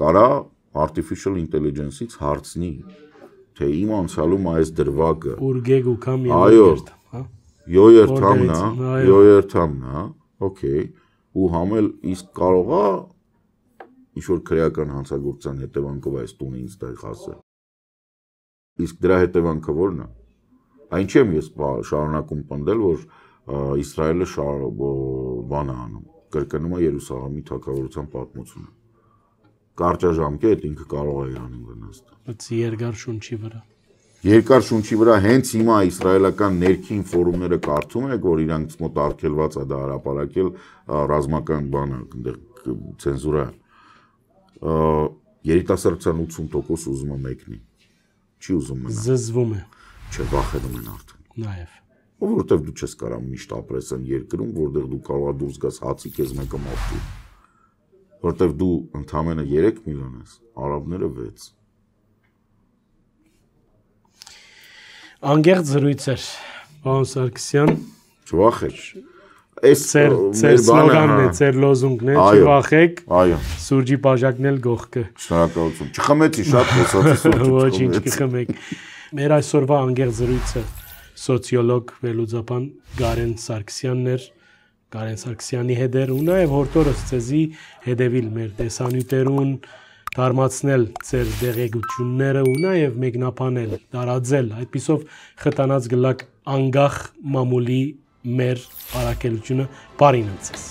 Կարա artificial intelligence-ից հարցնի, թե իմ անցյալում այս դրվագը Ուրգեգ ու կամ յոյերթամն է, օքեյ, ու համել իսկ կարողա ինչ-որ քրեական հանցագործության հետևանքով այս տունը ինձ տեղ հասել։ Իսկ դրա հետևանքը ո՞րն է։ Այն չեմ ես շարունակում պնդել, որ Իսրայելը բան է անում, կրկնում է Երուսաղեմի թագավորության պատմությունը։ Կարճաժամկետ ինքը կարող է Իրանին վնասել։ Բայց երկար շունչի վրա։ Երկար շունչի վրա հենց հիմա իսրայելական ներքին ֆորումները կարդում եք, որ իրանց մոտ արգելված է դա հրապարակել ռազմական բանը, ցենզուրա։ Երիտասարդության 80% ուզում է մեկնի։ Չի ուզում մնալ։ Զզվում է։ Չէ, վախենում են արդեն։ Նաև։ Որովհետև դու չես կարող միշտ ապրես այն երկրում, որտեղ դու կարող ես դուրս գաս հացի քեզ մեկը մարտի։ Որտեղ դու ընդամենը 3 միլիոն ես, արաբները 6։ Անգերտ զրույց էր, պարոն Սարգսյան։ Չվախեք։ Այս ծեր սլոգանն է, ծեր լոզունգն է, չվախեք։ Այո։ Սուրճի բաժակն էլ գողքը։ Շնորհակալություն։ Չխմեցի, շատ խոսացի սուրճի։ Ոչինչ կխմեք։ Մեր այսօրվա անգերտ զրույցը սոցիոլոգ վերլուծաբան Գարեն Սարգսյանն էր։ Գարեն Սարգսյանի հետ էր ու նաև հորդորս ցեզի հետևիլ մեր տեսանյութերուն, դարմացնել ձեր դեղեցությունները ու նաև մեկնաբանել, տարածել, այդպիսով խտանած գլակ անգախ մամուլի մեր առաքելությունը բարին ընծես։